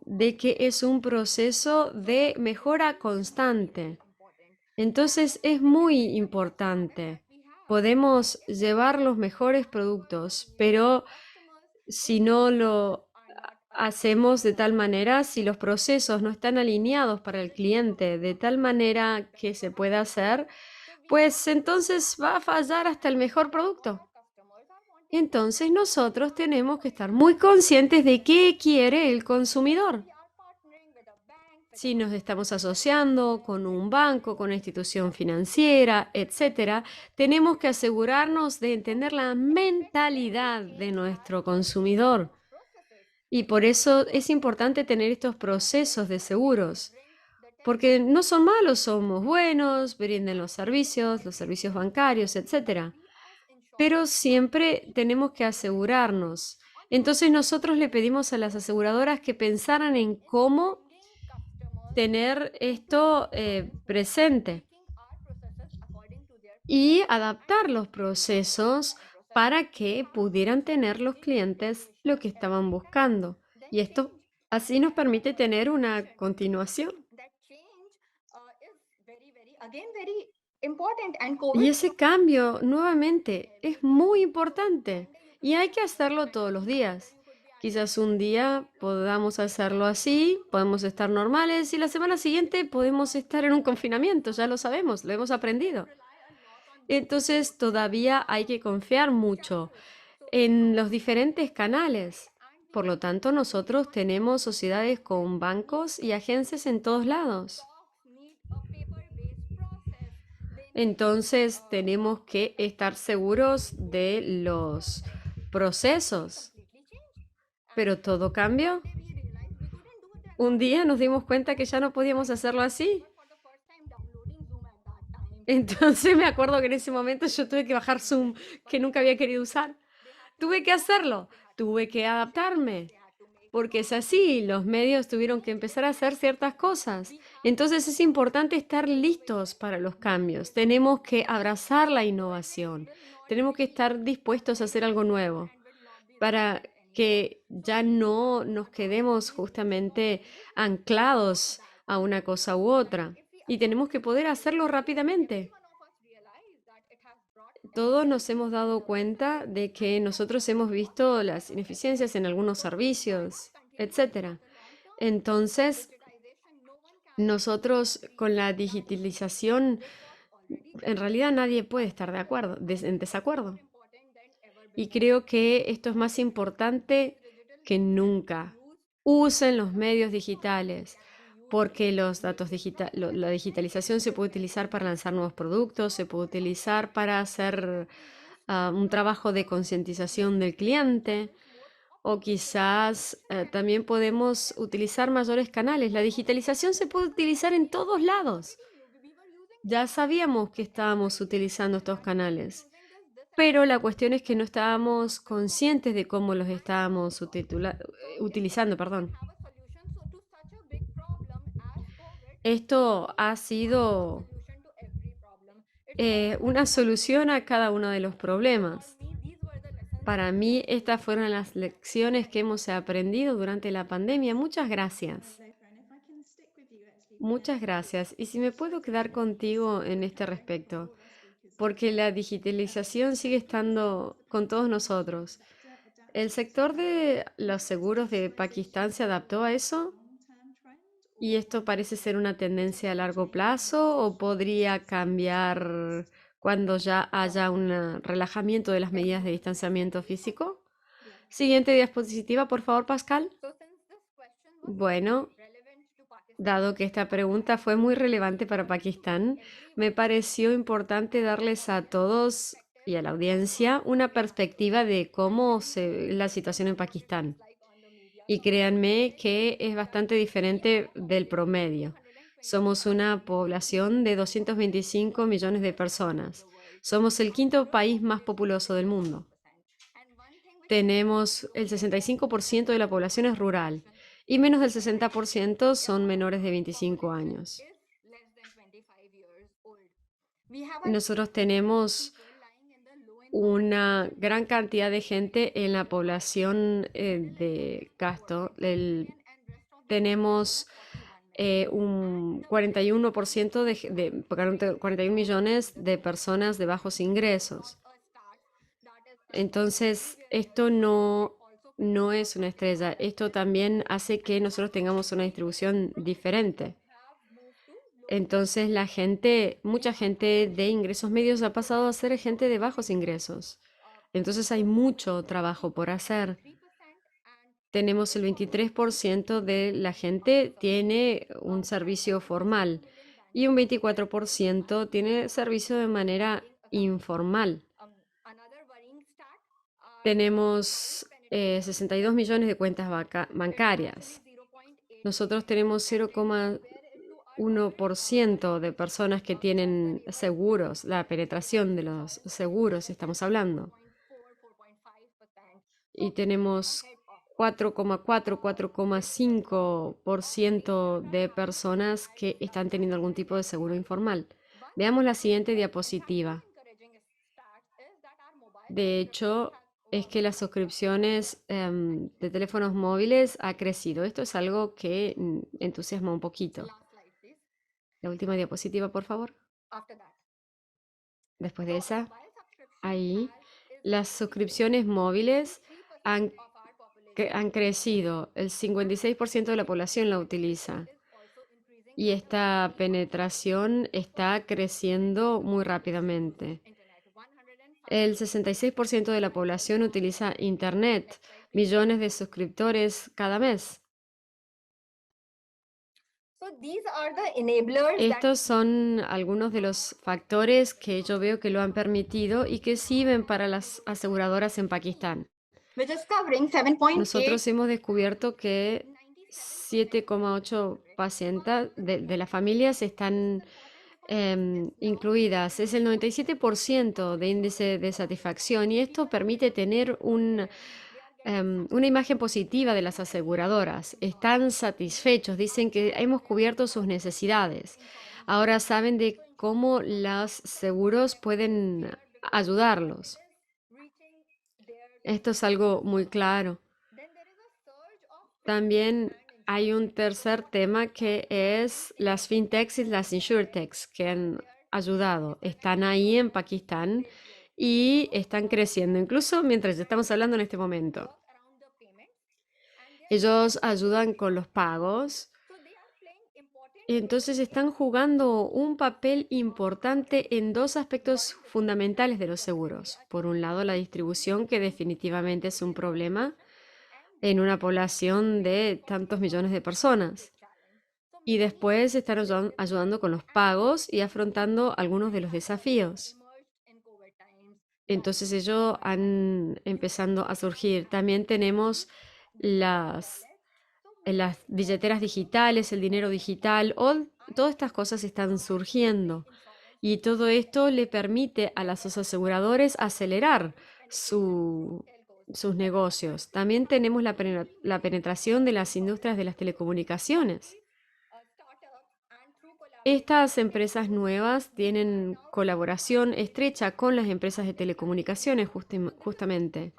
de que es un proceso de mejora constante. Entonces es muy importante. Podemos llevar los mejores productos, pero si no lo hacemos de tal manera, si los procesos no están alineados para el cliente de tal manera que se pueda hacer, pues entonces va a fallar hasta el mejor producto. Entonces nosotros tenemos que estar muy conscientes de qué quiere el consumidor. Si nos estamos asociando con un banco, con una institución financiera, etcétera, tenemos que asegurarnos de entender la mentalidad de nuestro consumidor. Y por eso es importante tener estos procesos de seguros, porque no son malos, somos buenos, brinden los servicios bancarios, etcétera. pero siempre tenemos que asegurarnos. Entonces nosotros le pedimos a las aseguradoras que pensaran en cómo tener esto presente y adaptar los procesos para que pudieran tener los clientes lo que estaban buscando. Y esto así nos permite tener una continuación. Y ese cambio, nuevamente, es muy importante y hay que hacerlo todos los días. Quizás un día podamos hacerlo así, podemos estar normales y la semana siguiente podemos estar en un confinamiento, ya lo sabemos, lo hemos aprendido. Entonces todavía hay que confiar mucho en los diferentes canales. Por lo tanto, nosotros tenemos sociedades con bancos y agencias en todos lados. Entonces, tenemos que estar seguros de los procesos. Pero todo cambió. Un día nos dimos cuenta que ya no podíamos hacerlo así. Entonces me acuerdo que en ese momento yo tuve que bajar Zoom, que nunca había querido usar. Tuve que hacerlo, tuve que adaptarme, porque es así, los medios tuvieron que empezar a hacer ciertas cosas. Entonces es importante estar listos para los cambios. Tenemos que abrazar la innovación. Tenemos que estar dispuestos a hacer algo nuevo para que ya no nos quedemos justamente anclados a una cosa u otra. Y tenemos que poder hacerlo rápidamente. Todos nos hemos dado cuenta de que nosotros hemos visto las ineficiencias en algunos servicios, etcétera. Entonces, nosotros con la digitalización, en realidad nadie puede estar de acuerdo, en desacuerdo. Y creo que esto es más importante que nunca. Usen los medios digitales, porque los datos la digitalización se puede utilizar para lanzar nuevos productos, se puede utilizar para hacer un trabajo de concientización del cliente, o quizás también podemos utilizar mayores canales. La digitalización se puede utilizar en todos lados. Ya sabíamos que estábamos utilizando estos canales, pero la cuestión es que no estábamos conscientes de cómo los estábamos utilizando, perdón. Esto ha sido una solución a cada uno de los problemas. Para mí, estas fueron las lecciones que hemos aprendido durante la pandemia. Muchas gracias. Muchas gracias. Y si me puedo quedar contigo en este respecto, porque la digitalización sigue estando con todos nosotros. ¿El sector de los seguros de Pakistán se adaptó a eso? ¿Y esto parece ser una tendencia a largo plazo o podría cambiar cuando ya haya un relajamiento de las medidas de distanciamiento físico? Siguiente diapositiva, por favor, Pascal. Bueno, dado que esta pregunta fue muy relevante para Pakistán, me pareció importante darles a todos y a la audiencia una perspectiva de cómo la situación en Pakistán. Y créanme que es bastante diferente del promedio. Somos una población de 225 millones de personas. Somos el quinto país más populoso del mundo. Tenemos el 65% de la población es rural y menos del 60% son menores de 25 años. Nosotros tenemos una gran cantidad de gente en la población de Casto. Tenemos un 41% 41 millones de personas de bajos ingresos. Entonces, esto no es una estrella. Esto también hace que nosotros tengamos una distribución diferente. Entonces, mucha gente de ingresos medios ha pasado a ser gente de bajos ingresos. Entonces, hay mucho trabajo por hacer. Tenemos el 23% de la gente tiene un servicio formal y un 24% tiene servicio de manera informal. Tenemos 62 millones de cuentas bancarias. Nosotros tenemos 1% de personas que tienen seguros, la penetración de los seguros estamos hablando. Y tenemos 4,4, 4,5% de personas que están teniendo algún tipo de seguro informal. Veamos la siguiente diapositiva. De hecho, es que las suscripciones de teléfonos móviles ha crecido. Esto es algo que entusiasma un poquito. La última diapositiva, por favor. Después de esa, ahí, las suscripciones móviles han crecido. El 56% de la población la utiliza. Y esta penetración está creciendo muy rápidamente. El 66% de la población utiliza Internet, millones de suscriptores cada mes. Estos son algunos de los factores que yo veo que lo han permitido y que sirven para las aseguradoras en Pakistán. Nosotros hemos descubierto que 7,8% de las familias están incluidas. Es el 97% de índice de satisfacción y esto permite tener una imagen positiva de las aseguradoras. Están satisfechos, dicen que hemos cubierto sus necesidades. Ahora saben de cómo los seguros pueden ayudarlos. Esto es algo muy claro. También hay un tercer tema que es las fintechs y las insurtechs que han ayudado. Están ahí en Pakistán y están creciendo, incluso mientras estamos hablando en este momento. Ellos ayudan con los pagos. Entonces están jugando un papel importante en dos aspectos fundamentales de los seguros. Por un lado, la distribución, que definitivamente es un problema en una población de tantos millones de personas. Y después están ayudando con los pagos y afrontando algunos de los desafíos. Entonces ellos han empezando a surgir. También tenemos las billeteras digitales, el dinero digital, todas estas cosas están surgiendo. Y todo esto le permite a los aseguradores acelerar sus negocios. También tenemos la penetración de las industrias de las telecomunicaciones. Estas empresas nuevas tienen colaboración estrecha con las empresas de telecomunicaciones justamente.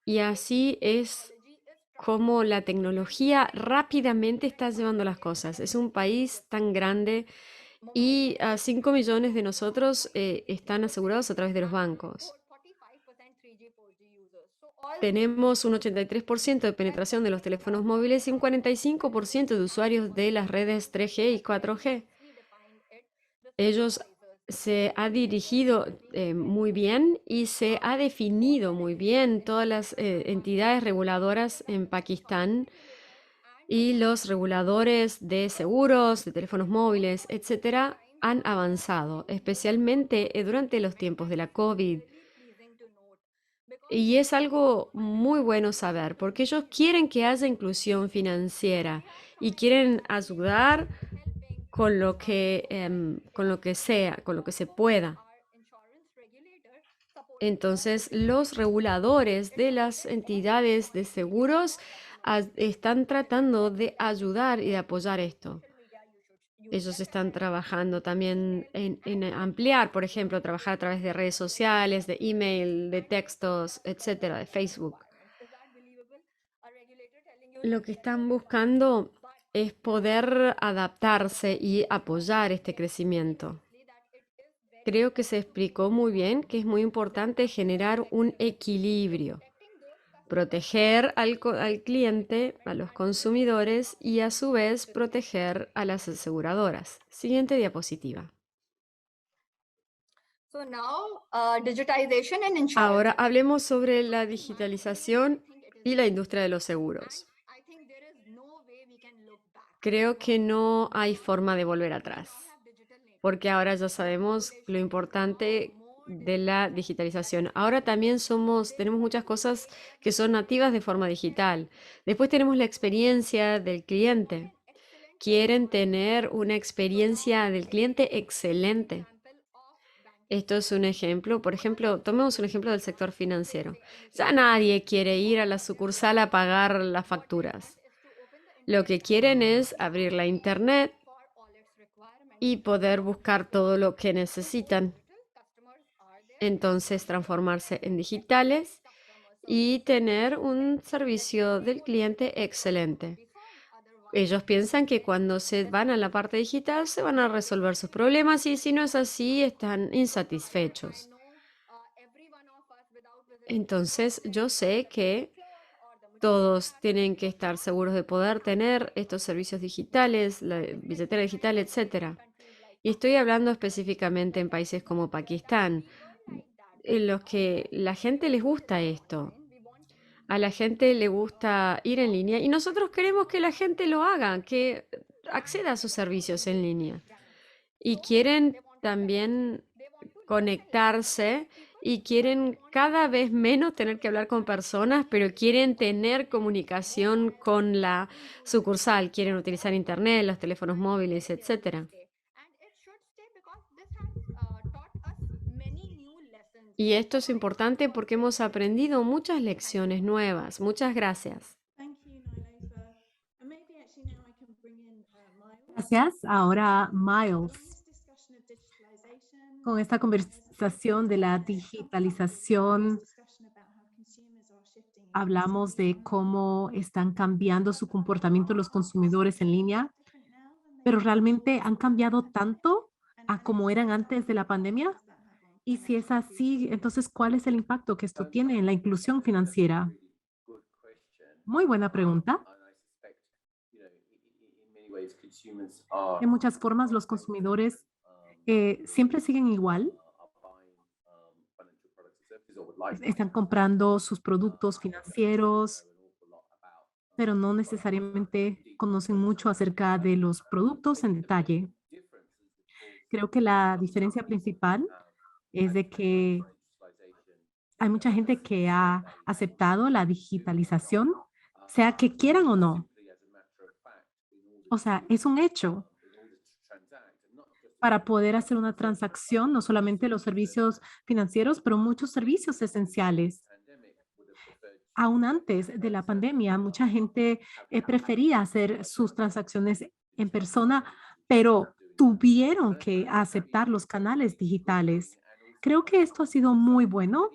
Y así es como la tecnología rápidamente está llevando las cosas. Es un país tan grande y 5 millones de nosotros están asegurados a través de los bancos. Tenemos un 83% de penetración de los teléfonos móviles y un 45% de usuarios de las redes 3G y 4G. Ellos se ha dirigido muy bien y se ha definido muy bien todas las entidades reguladoras en Pakistán y los reguladores de seguros, de teléfonos móviles, etcétera, han avanzado, especialmente durante los tiempos de la COVID. Y es algo muy bueno saber, porque ellos quieren que haya inclusión financiera y quieren ayudar con lo que sea, con lo que se pueda. Entonces, los reguladores de las entidades de seguros están tratando de ayudar y de apoyar esto. Ellos están trabajando también en ampliar, por ejemplo, trabajar a través de redes sociales, de email, de textos, etcétera, de Facebook. Lo que están buscando es poder adaptarse y apoyar este crecimiento. Creo que se explicó muy bien que es muy importante generar un equilibrio, proteger al cliente, a los consumidores y a su vez proteger a las aseguradoras. Siguiente diapositiva. Ahora hablemos sobre la digitalización y la industria de los seguros. Creo que no hay forma de volver atrás, porque ahora ya sabemos lo importante de la digitalización. Ahora también tenemos muchas cosas que son nativas de forma digital. Después tenemos la experiencia del cliente. quieren tener una experiencia del cliente excelente. Esto es un ejemplo, por ejemplo, tomemos un ejemplo del sector financiero. Ya nadie quiere ir a la sucursal a pagar las facturas. Lo que quieren es abrir la internet y poder buscar todo lo que necesitan. Entonces, transformarse en digitales y tener un servicio del cliente excelente. Ellos piensan que cuando se van a la parte digital se van a resolver sus problemas y si no es así, están insatisfechos. Entonces, yo sé que todos tienen que estar seguros de poder tener estos servicios digitales, la billetera digital, etcétera. Y estoy hablando específicamente en países como Pakistán, en los que la gente les gusta esto. A la gente le gusta ir en línea y nosotros queremos que la gente lo haga, que acceda a sus servicios en línea. Y quieren también conectarse y quieren cada vez menos tener que hablar con personas, pero quieren tener comunicación con la sucursal, quieren utilizar internet, los teléfonos móviles, etcétera. Y esto es importante porque hemos aprendido muchas lecciones nuevas. Muchas gracias. Gracias. Ahora, Miles, con esta conversación de la digitalización, hablamos de cómo están cambiando su comportamiento los consumidores en línea, pero realmente han cambiado tanto a como eran antes de la pandemia. Y si es así, entonces, ¿cuál es el impacto que esto tiene en la inclusión financiera? Muy buena pregunta. De muchas formas, los consumidores siempre siguen igual. Están comprando sus productos financieros, pero no necesariamente conocen mucho acerca de los productos en detalle. Creo que la diferencia principal es de que hay mucha gente que ha aceptado la digitalización, sea que quieran o no. O sea, es un hecho para poder hacer una transacción, no solamente los servicios financieros, pero muchos servicios esenciales. Aún antes de la pandemia, mucha gente prefería hacer sus transacciones en persona, pero tuvieron que aceptar los canales digitales. Creo que esto ha sido muy bueno.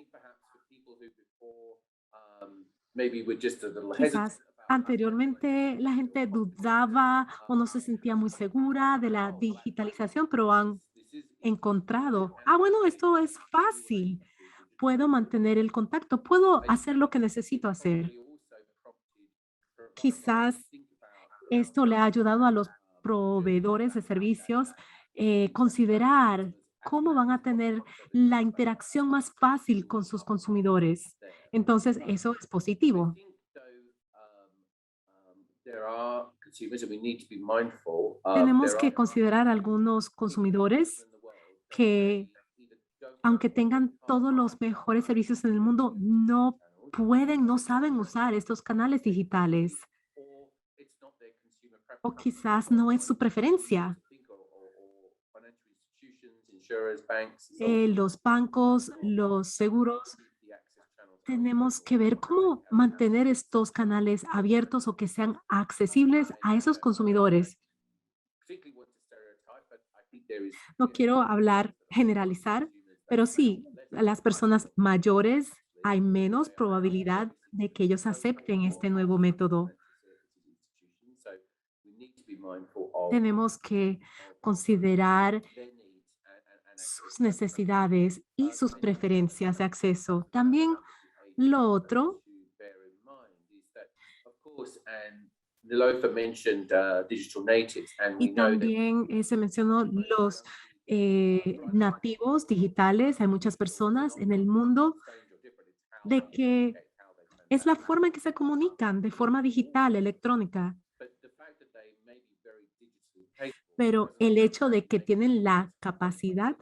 Quizás anteriormente la gente dudaba o no se sentía muy segura de la digitalización, pero han encontrado, bueno, esto es fácil, puedo mantener el contacto, puedo hacer lo que necesito hacer. Quizás esto le ha ayudado a los proveedores de servicios considerar cómo van a tener la interacción más fácil con sus consumidores. Entonces, eso es positivo. Tenemos que considerar algunos consumidores que, aunque tengan todos los mejores servicios en el mundo, no pueden, no saben usar estos canales digitales o quizás no es su preferencia. Los bancos, los seguros, tenemos que ver cómo mantener estos canales abiertos o que sean accesibles a esos consumidores. No quiero hablar, generalizar, pero sí, las personas mayores hay menos probabilidad de que ellos acepten este nuevo método. Tenemos que considerar sus necesidades y sus preferencias de acceso. También lo otro, y también se mencionó los nativos digitales. Hay muchas personas en el mundo de que es la forma en que se comunican de forma digital, electrónica. Pero el hecho de que tienen la capacidad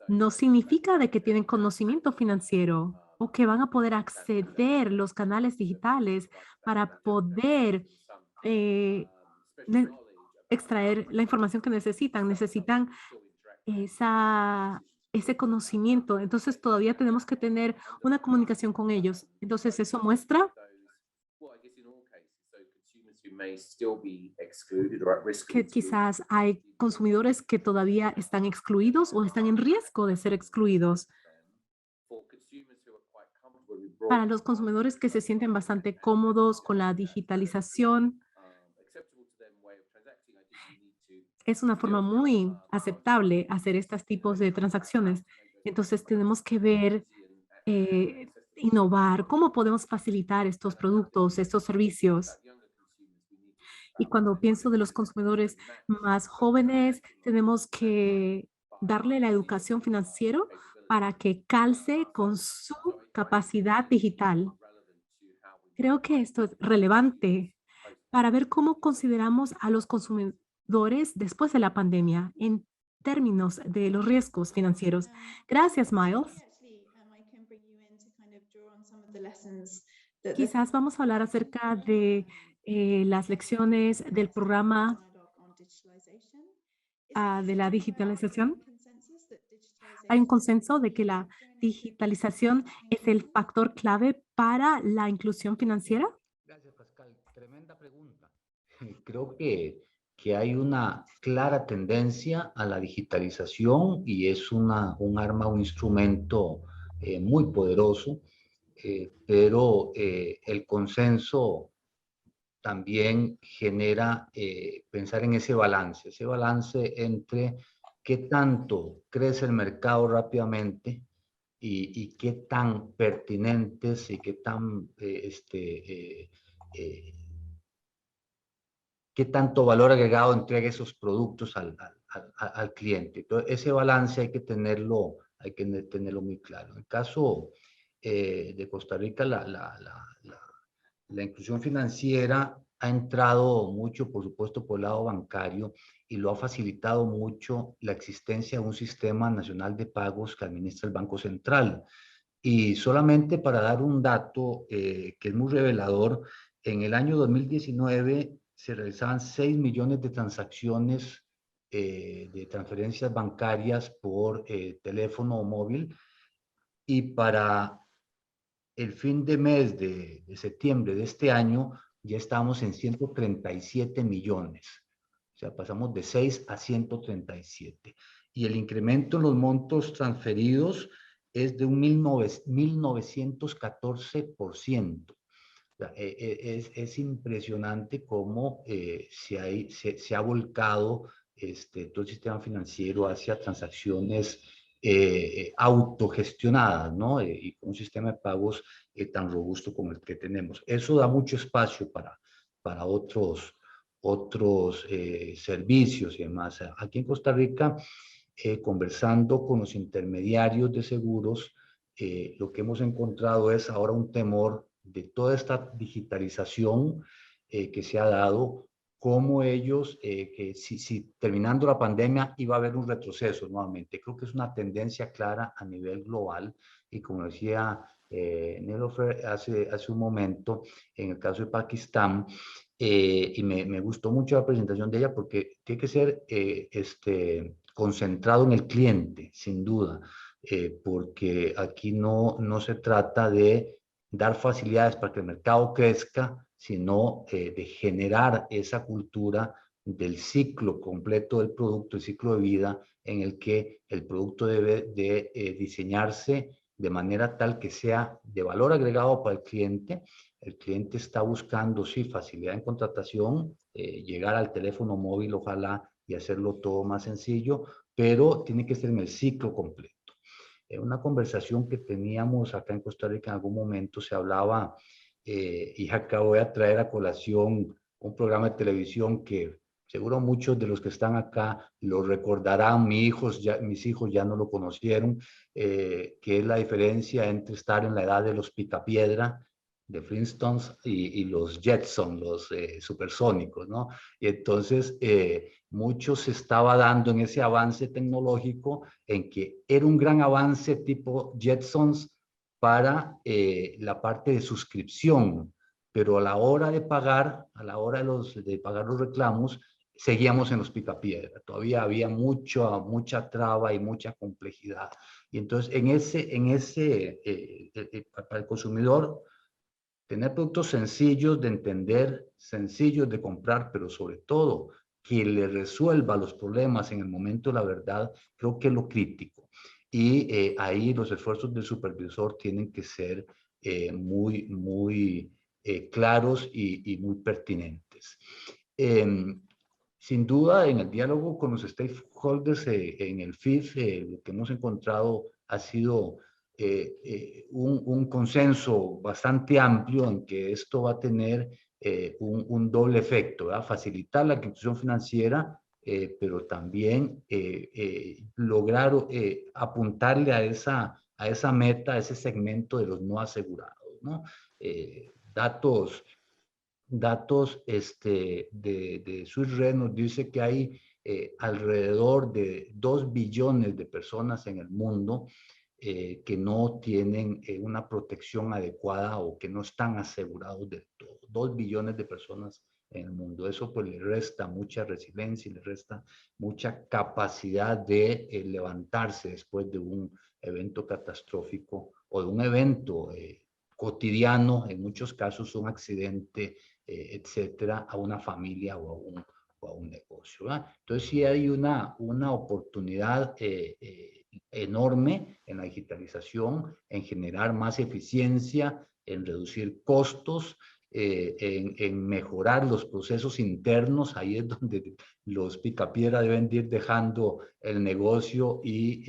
no significa de que tienen conocimiento financiero o que van a poder acceder los canales digitales para poder eh, extraer la información que necesitan. Necesitan ese conocimiento. Entonces todavía tenemos que tener una comunicación con ellos. Entonces eso muestra que quizás hay consumidores que todavía están excluidos o están en riesgo de ser excluidos. Para los consumidores que se sienten bastante cómodos con la digitalización, es una forma muy aceptable hacer estos tipos de transacciones. Entonces tenemos que ver, innovar, cómo podemos facilitar estos productos, estos servicios. Y cuando pienso de los consumidores más jóvenes, tenemos que darle la educación financiera para que calce con su capacidad digital. Creo que esto es relevante para ver cómo consideramos a los consumidores después de la pandemia en términos de los riesgos financieros. Gracias, Miles. Quizás vamos a hablar acerca de las lecciones del programa de la digitalización. Hay un consenso de que la digitalización es el factor clave para la inclusión financiera. Gracias, Pascal. Tremenda pregunta. Creo que hay una clara tendencia a la digitalización y es un arma, un instrumento muy poderoso, pero el consenso también genera pensar en ese balance entre qué tanto crece el mercado rápidamente y qué tan pertinentes y qué tan qué tanto valor agregado entrega esos productos al cliente. Entonces, ese balance hay que tenerlo muy claro. En el caso de Costa Rica, la inclusión financiera ha entrado mucho, por supuesto, por el lado bancario y lo ha facilitado mucho la existencia de un sistema nacional de pagos que administra el Banco Central. Y solamente para dar un dato que es muy revelador, en el año 2019 se realizaban 6 millones de transacciones de transferencias bancarias por teléfono o móvil y para el fin de mes de septiembre de este año ya estamos en 137 millones. O sea, pasamos de 6 a 137. Y el incremento en los montos transferidos es de un 1914%. O sea, es impresionante cómo se ha volcado todo el sistema financiero hacia transacciones autogestionadas, ¿no? Y con un sistema de pagos tan robusto como el que tenemos. Eso da mucho espacio para otros servicios y demás. Aquí en Costa Rica, conversando con los intermediarios de seguros, lo que hemos encontrado es ahora un temor de toda esta digitalización que se ha dado, como ellos, que si terminando la pandemia iba a haber un retroceso nuevamente. Creo que es una tendencia clara a nivel global y como decía Nilofer hace un momento, en el caso de Pakistán, y me gustó mucho la presentación de ella porque tiene que ser concentrado en el cliente, sin duda, porque aquí no se trata de dar facilidades para que el mercado crezca, sino de generar esa cultura del ciclo completo del producto, el ciclo de vida, en el que el producto debe de diseñarse de manera tal que sea de valor agregado para el cliente. El cliente está buscando, sí, facilidad en contratación, llegar al teléfono móvil, ojalá, y hacerlo todo más sencillo, pero tiene que ser en el ciclo completo. En una conversación que teníamos acá en Costa Rica en algún momento se hablaba, y acá voy a traer a colación un programa de televisión que seguro muchos de los que están acá lo recordarán, mis hijos ya no lo conocieron, que es la diferencia entre estar en la edad de los Picapiedra, de Flintstones, y los Jetsons, los supersónicos, ¿no? Y entonces mucho se estaba dando en ese avance tecnológico en que era un gran avance tipo Jetsons para la parte de suscripción, pero a la hora de pagar, a la hora de pagar los reclamos, seguíamos en los picapiedra. Todavía había mucha traba y mucha complejidad. Y entonces, para el consumidor, tener productos sencillos de entender, sencillos de comprar, pero sobre todo que le resuelva los problemas en el momento de la verdad, creo que es lo crítico. Y ahí los esfuerzos del supervisor tienen que ser muy claros y muy pertinentes. Sin duda, en el diálogo con los stakeholders en el FIF, lo que hemos encontrado ha sido un consenso bastante amplio en que esto va a tener un doble efecto, ¿verdad? Facilitar la inclusión financiera, pero también lograr apuntarle a esa meta, a ese segmento de los no asegurados, ¿no? Datos de Swiss Re nos dice que hay alrededor de 2 billones de personas en el mundo que no tienen una protección adecuada o que no están asegurados del todo. 2 billones de personas en el mundo. Eso pues le resta mucha resiliencia y le resta mucha capacidad de levantarse después de un evento catastrófico o de un evento cotidiano, en muchos casos un accidente, etcétera, a una familia o a un negocio, ¿verdad? Entonces sí hay una oportunidad enorme en la digitalización, en generar más eficiencia, en reducir costos, en mejorar los procesos internos. Ahí es donde los picapiedra deben ir dejando el negocio y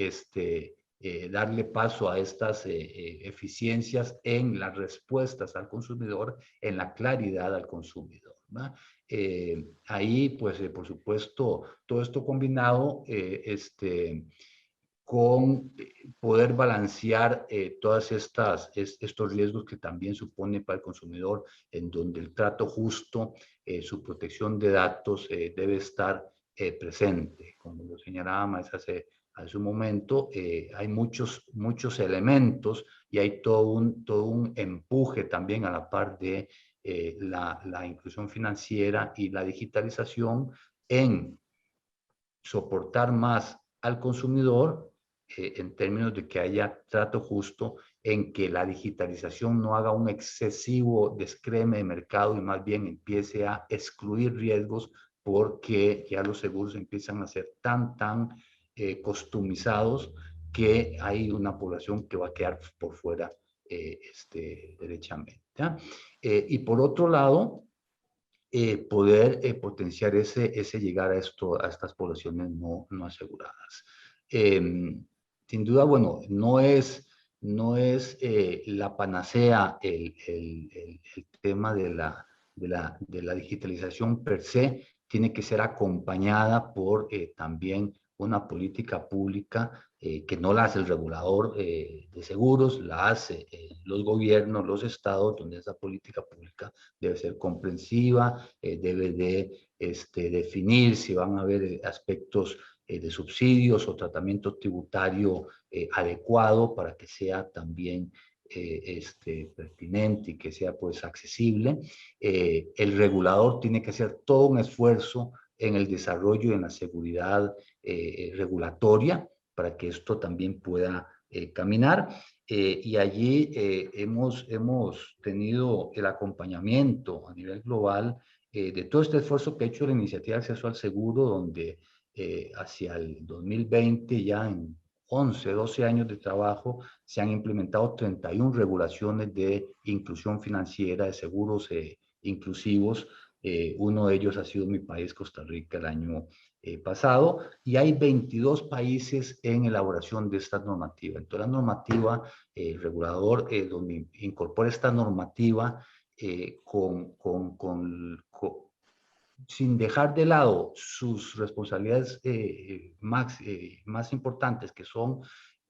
darle paso a estas eficiencias en las respuestas al consumidor, en la claridad al consumidor, ¿verdad? Ahí, pues, por supuesto, todo esto combinado con poder balancear todas estos riesgos que también supone para el consumidor, en donde el trato justo, su protección de datos debe estar presente. Como lo señalaba más hace un momento, hay muchos elementos y hay todo un empuje también a la par de la inclusión financiera y la digitalización en soportar más al consumidor en términos de que haya trato justo, en que la digitalización no haga un excesivo descreme de mercado y más bien empiece a excluir riesgos porque ya los seguros empiezan a ser tan customizados que hay una población que va a quedar por fuera derechamente. Y por otro lado, poder potenciar ese llegar a estas poblaciones no aseguradas. Sin duda, bueno, no es la panacea el tema de la digitalización per se, tiene que ser acompañada por también una política pública que no la hace el regulador de seguros, la hace los gobiernos, los estados, donde esa política pública debe ser comprensiva, debe de definir si van a haber aspectos de subsidios o tratamiento tributario adecuado para que sea también pertinente y que sea pues accesible. El regulador tiene que hacer todo un esfuerzo en el desarrollo y en la seguridad regulatoria para que esto también pueda caminar. Y allí hemos tenido el acompañamiento a nivel global de todo este esfuerzo que ha hecho la Iniciativa de Acceso al Seguro, donde hacia el 2020, ya en 11, 12 años de trabajo, se han implementado 31 regulaciones de inclusión financiera, de seguros inclusivos. Uno de ellos ha sido mi país, Costa Rica, el año pasado, y hay 22 países en elaboración de esta normativa. Entonces, la normativa, el regulador, donde incorpora esta normativa sin dejar de lado sus responsabilidades más importantes, que son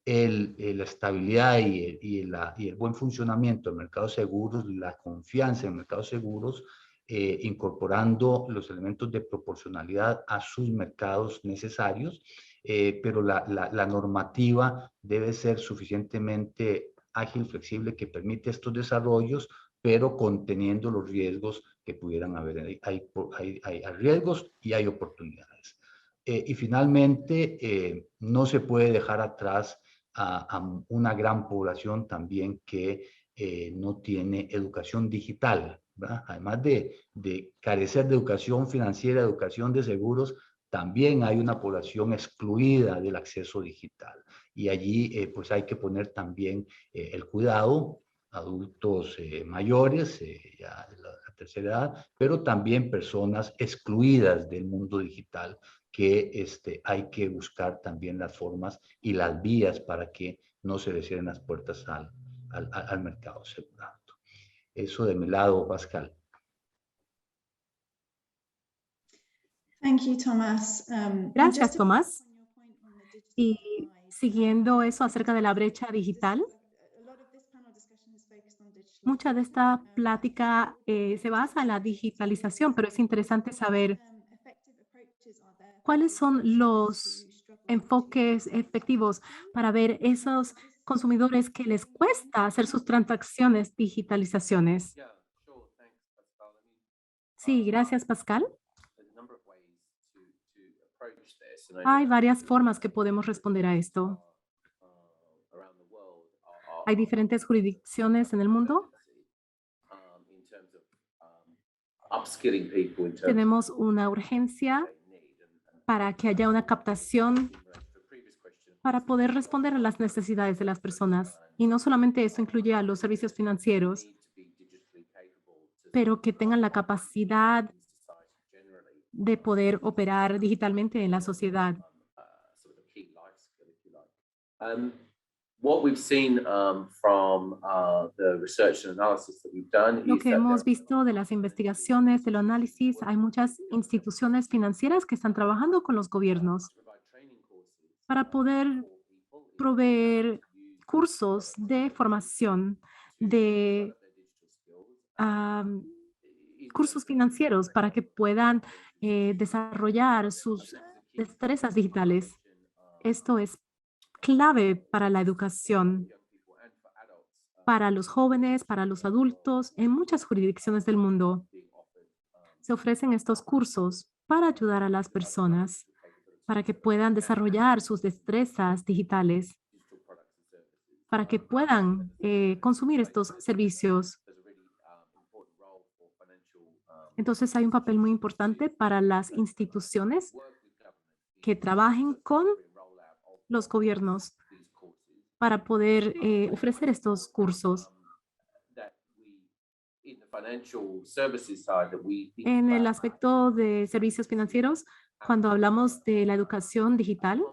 la estabilidad y el buen funcionamiento del mercado de seguros, la confianza en el mercado de seguros, incorporando los elementos de proporcionalidad a sus mercados necesarios, pero la normativa debe ser suficientemente ágil, flexible, que permite estos desarrollos, pero conteniendo los riesgos que pudieran haber. Hay riesgos y hay oportunidades. Y finalmente, no se puede dejar atrás a una gran población también que no tiene educación digital, ¿verdad? Además de carecer de educación financiera, educación de seguros, también hay una población excluida del acceso digital. Y allí pues hay que poner también el cuidado, adultos mayores, ya de la tercera edad, pero también personas excluidas del mundo digital, que hay que buscar también las formas y las vías para que no se le cierren las puertas al mercado asegurado. Eso de mi lado, Pascal. Gracias, Tomás. Y siguiendo eso acerca de la brecha digital, mucha de esta plática se basa en la digitalización, pero es interesante saber cuáles son los enfoques efectivos para ver esos consumidores que les cuesta hacer sus transacciones digitalizaciones. Sí, gracias, Pascal. Hay varias formas que podemos responder a esto. Hay diferentes jurisdicciones en el mundo. Tenemos una urgencia para que haya una captación para poder responder a las necesidades de las personas. Y no solamente eso incluye a los servicios financieros, pero que tengan la capacidad de poder operar digitalmente en la sociedad. Lo que hemos visto de las investigaciones, del análisis, hay muchas instituciones financieras que están trabajando con los gobiernos para poder proveer cursos de formación, de cursos financieros para que puedan desarrollar sus destrezas digitales. Esto es clave para la educación, para los jóvenes, para los adultos, en muchas jurisdicciones del mundo. Se ofrecen estos cursos para ayudar a las personas, para que puedan desarrollar sus destrezas digitales, para que puedan consumir estos servicios. Entonces hay un papel muy importante para las instituciones que trabajen con los gobiernos para poder ofrecer estos cursos. En el aspecto de servicios financieros, cuando hablamos de la educación digital,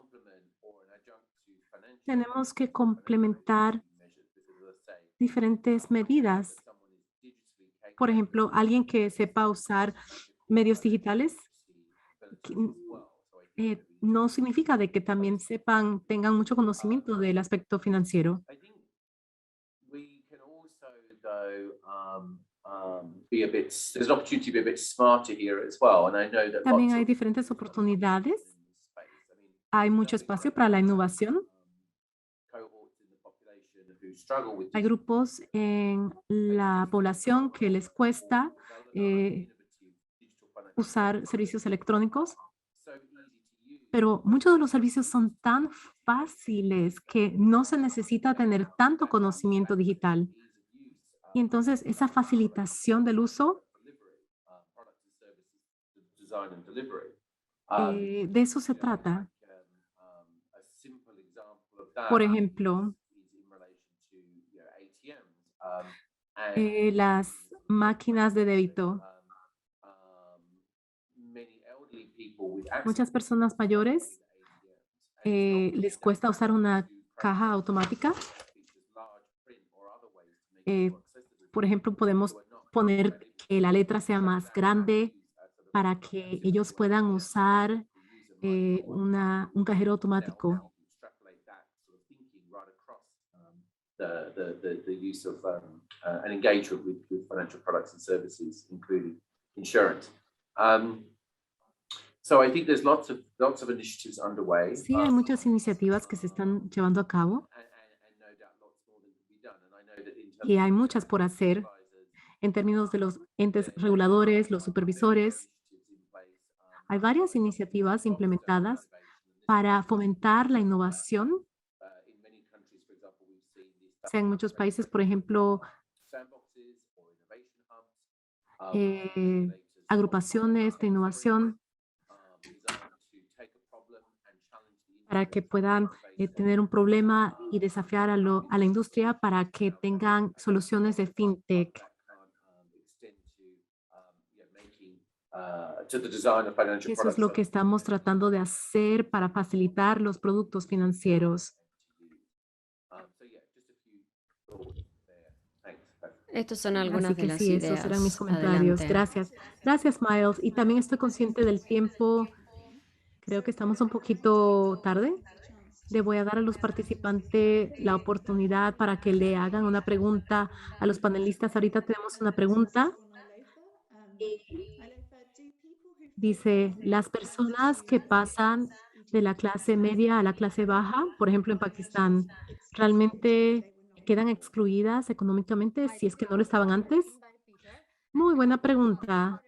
tenemos que complementar diferentes medidas. Por ejemplo, alguien que sepa usar medios digitales no significa de que también tengan mucho conocimiento del aspecto financiero. También hay diferentes oportunidades. Hay mucho espacio para la innovación. Hay grupos en la población que les cuesta usar servicios electrónicos, pero muchos de los servicios son tan fáciles que no se necesita tener tanto conocimiento digital. Y entonces esa facilitación del uso, de eso se trata. Por ejemplo, las máquinas de débito. Muchas personas mayores les cuesta usar una caja automática. Por ejemplo, podemos poner que la letra sea más grande para que ellos puedan usar un cajero automático. And engagement with financial products and services, including insurance. So I think there's lots of initiatives underway. Sí, hay muchas iniciativas que se están llevando a cabo y hay muchas por hacer. en términos de los entes reguladores, los supervisores. Hay varias iniciativas implementadas para fomentar la innovación. O sea, en muchos países, por ejemplo, agrupaciones de innovación para que puedan tener un problema y desafiar a la industria para que tengan soluciones de fintech. Eso es lo que estamos tratando de hacer para facilitar los productos financieros. Estas son algunas Así de que las sí, esos eran mis ideas. comentarios. Adelante. Gracias. Gracias, Miles. Y también estoy consciente del tiempo. Creo que estamos un poquito tarde. Le voy a dar a los participantes la oportunidad para que le hagan una pregunta a los panelistas. Ahorita tenemos una pregunta. Dice, las personas que pasan de la clase media a la clase baja, por ejemplo, en Pakistán, ¿realmente quedan excluidas económicamente si es que no lo estaban antes? Muy buena pregunta.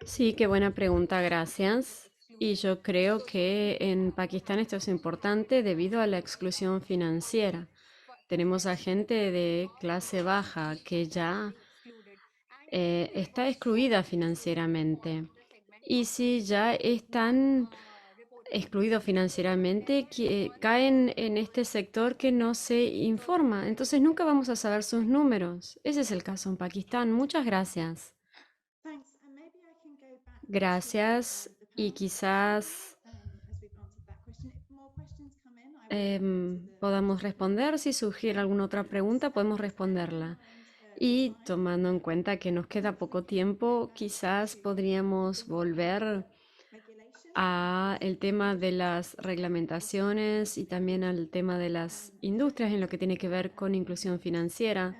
Sí, qué buena pregunta, gracias. Y yo creo que en Pakistán esto es importante debido a la exclusión financiera. Tenemos a gente de clase baja que ya está excluida financieramente. Y si ya están excluidos financieramente, caen en este sector que no se informa. Entonces nunca vamos a saber sus números. Ese es el caso en Pakistán. Muchas gracias. Gracias. Y quizás podamos responder. Si surgiera alguna otra pregunta, podemos responderla. Y tomando en cuenta que nos queda poco tiempo, quizás podríamos volver a el tema de las reglamentaciones y también al tema de las industrias en lo que tiene que ver con inclusión financiera.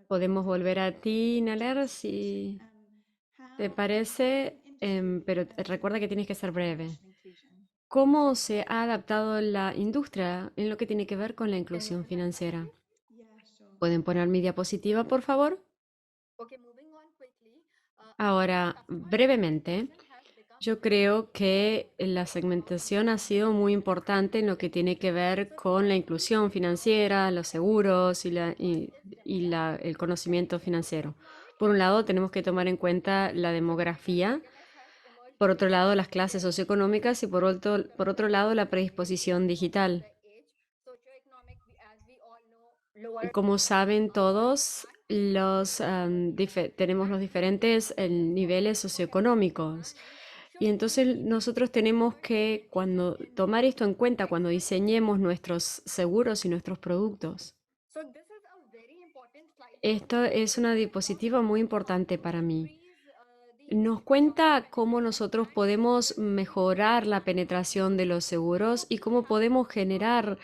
Podemos volver a ti, Naler, si te parece, pero recuerda que tienes que ser breve. ¿Cómo se ha adaptado la industria en lo que tiene que ver con la inclusión financiera? ¿Pueden poner mi diapositiva, por favor? Ahora, brevemente, yo creo que la segmentación ha sido muy importante en lo que tiene que ver con la inclusión financiera, los seguros y el conocimiento financiero. Por un lado, tenemos que tomar en cuenta la demografía, por otro lado, las clases socioeconómicas y por otro lado, la predisposición digital. Como saben todos, tenemos los diferentes niveles socioeconómicos. Y entonces nosotros tenemos que tomar esto en cuenta cuando diseñemos nuestros seguros y nuestros productos. Esto es una diapositiva muy importante para mí. Nos cuenta cómo nosotros podemos mejorar la penetración de los seguros y cómo podemos generar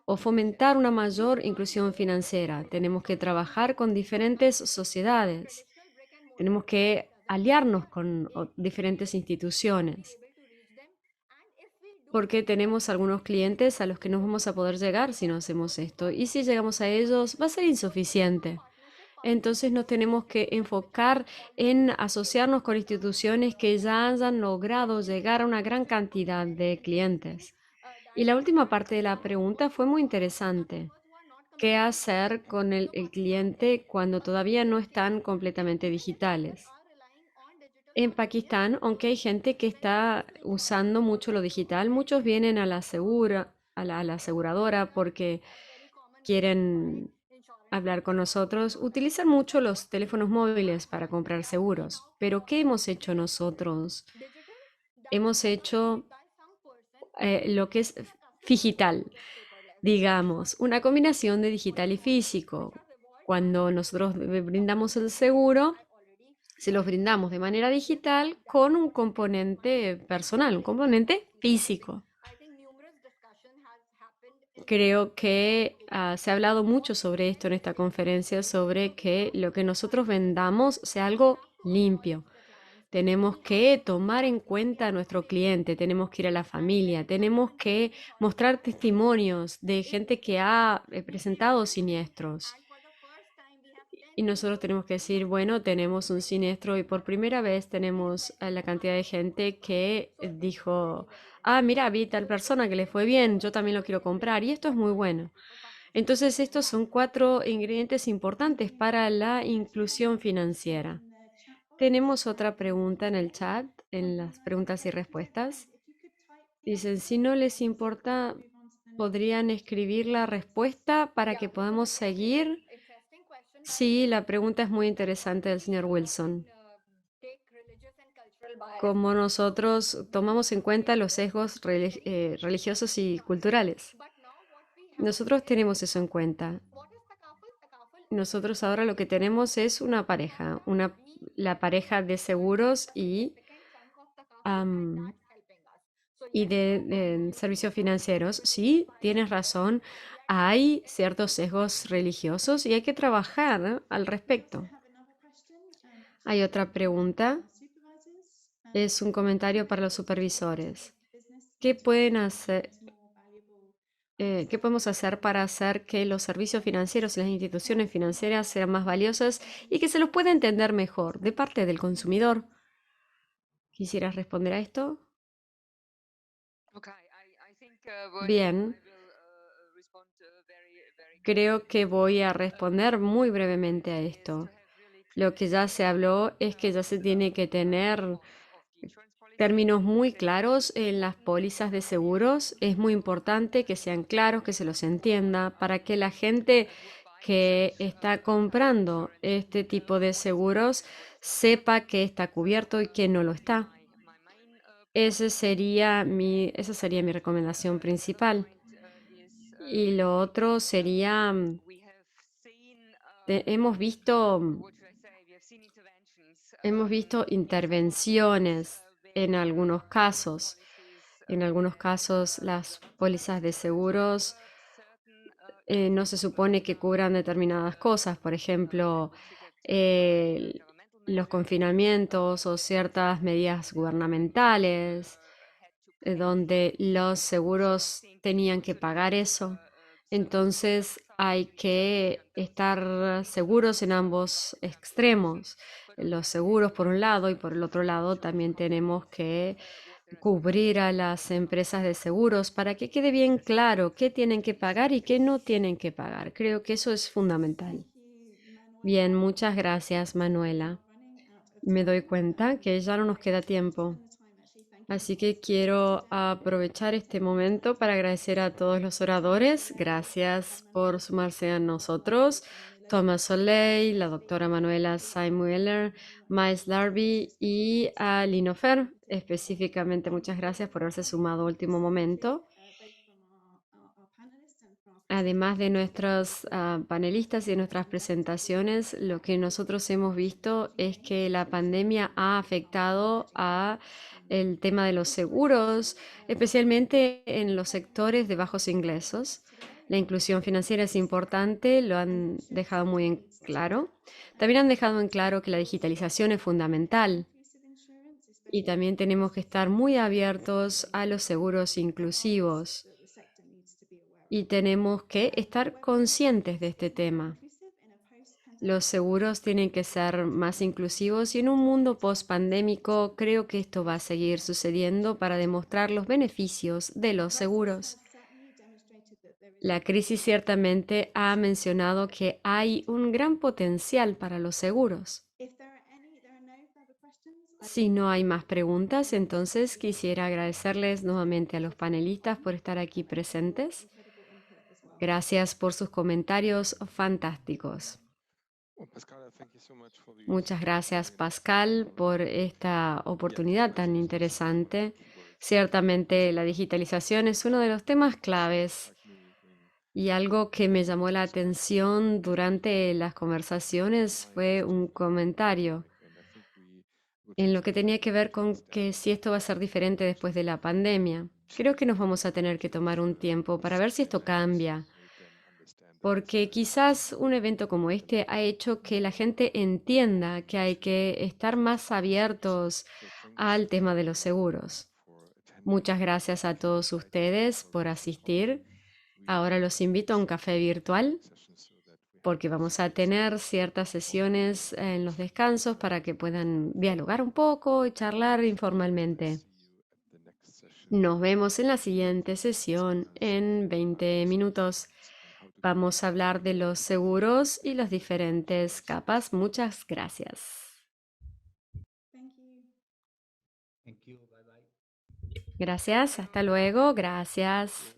o fomentar una mayor inclusión financiera. Tenemos que trabajar con diferentes sociedades. Tenemos que aliarnos con diferentes instituciones, porque tenemos algunos clientes a los que no vamos a poder llegar si no hacemos esto. Y si llegamos a ellos, va a ser insuficiente. Entonces nos tenemos que enfocar en asociarnos con instituciones que ya hayan logrado llegar a una gran cantidad de clientes. Y la última parte de la pregunta fue muy interesante. ¿Qué hacer con el cliente cuando todavía no están completamente digitales? En Pakistán, aunque hay gente que está usando mucho lo digital, muchos vienen a a la aseguradora porque quieren hablar con nosotros, utilizan mucho los teléfonos móviles para comprar seguros. Pero ¿qué hemos hecho nosotros? Hemos hecho lo que es digital, digamos, una combinación de digital y físico. Cuando nosotros brindamos el seguro, se los brindamos de manera digital con un componente personal, un componente físico. Creo que se ha hablado mucho sobre esto en esta conferencia, sobre que lo que nosotros vendamos sea algo limpio. Tenemos que tomar en cuenta a nuestro cliente, tenemos que ir a la familia, tenemos que mostrar testimonios de gente que ha presentado siniestros. Y nosotros tenemos que decir, bueno, tenemos un siniestro y por primera vez tenemos la cantidad de gente que dijo, ah, mira, vi tal persona que le fue bien, yo también lo quiero comprar y esto es muy bueno. Entonces, estos son 4 ingredientes importantes para la inclusión financiera. Tenemos otra pregunta en el chat, en las preguntas y respuestas. Dicen, si no les importa, podrían escribir la respuesta para que podamos seguir. Sí, la pregunta es muy interesante del señor Wilson. Como nosotros tomamos en cuenta los sesgos religiosos y culturales. Nosotros tenemos eso en cuenta. Nosotros ahora lo que tenemos es una pareja, la pareja de seguros y de servicios financieros. Sí, tienes razón, hay ciertos sesgos religiosos y hay que trabajar al respecto. Hay otra pregunta, es un comentario para los supervisores. ¿Qué pueden hacer? ¿Qué podemos hacer para hacer que los servicios financieros y las instituciones financieras sean más valiosas y que se los pueda entender mejor de parte del consumidor? ¿Quisieras responder a esto? Bien, creo que voy a responder muy brevemente a esto. Lo que ya se habló es que ya se tiene que tener términos muy claros en las pólizas de seguros. Es muy importante que sean claros, que se los entienda, para que la gente que está comprando este tipo de seguros sepa que está cubierto y que no lo está. Esa sería mi recomendación principal. Y lo otro sería, hemos visto intervenciones en algunos casos. En algunos casos, las pólizas de seguros no se supone que cubran determinadas cosas, por ejemplo, eh, los confinamientos o ciertas medidas gubernamentales, donde los seguros tenían que pagar eso. Entonces hay que estar seguros en ambos extremos. Los seguros por un lado y por el otro lado también tenemos que cubrir a las empresas de seguros para que quede bien claro qué tienen que pagar y qué no tienen que pagar. Creo que eso es fundamental. Bien, muchas gracias, Manuela. Me doy cuenta que ya no nos queda tiempo. Así que quiero aprovechar este momento para agradecer a todos los oradores. Gracias por sumarse a nosotros. Thomas Soleil, la doctora Manuela Seimueller, Miles Darby y a Linofer. Específicamente, muchas gracias por haberse sumado a último momento. Además de nuestros panelistas y de nuestras presentaciones, lo que nosotros hemos visto es que la pandemia ha afectado a el tema de los seguros, especialmente en los sectores de bajos ingresos. La inclusión financiera es importante, lo han dejado muy en claro. También han dejado en claro que la digitalización es fundamental y también tenemos que estar muy abiertos a los seguros inclusivos y tenemos que estar conscientes de este tema. Los seguros tienen que ser más inclusivos y en un mundo post-pandémico creo que esto va a seguir sucediendo para demostrar los beneficios de los seguros. La crisis ciertamente ha mencionado que hay un gran potencial para los seguros. Si no hay más preguntas, entonces quisiera agradecerles nuevamente a los panelistas por estar aquí presentes. Gracias por sus comentarios fantásticos. Muchas gracias, Pascal, por esta oportunidad tan interesante. Ciertamente la digitalización es uno de los temas claves y algo que me llamó la atención durante las conversaciones fue un comentario en lo que tenía que ver con que si esto va a ser diferente después de la pandemia. Creo que nos vamos a tener que tomar un tiempo para ver si esto cambia, porque quizás un evento como este ha hecho que la gente entienda que hay que estar más abiertos al tema de los seguros. Muchas gracias a todos ustedes por asistir. Ahora los invito a un café virtual porque vamos a tener ciertas sesiones en los descansos para que puedan dialogar un poco y charlar informalmente. Nos vemos en la siguiente sesión en 20 minutos. Vamos a hablar de los seguros y las diferentes capas. Muchas gracias. Thank you. Bye bye. Gracias, hasta luego, gracias.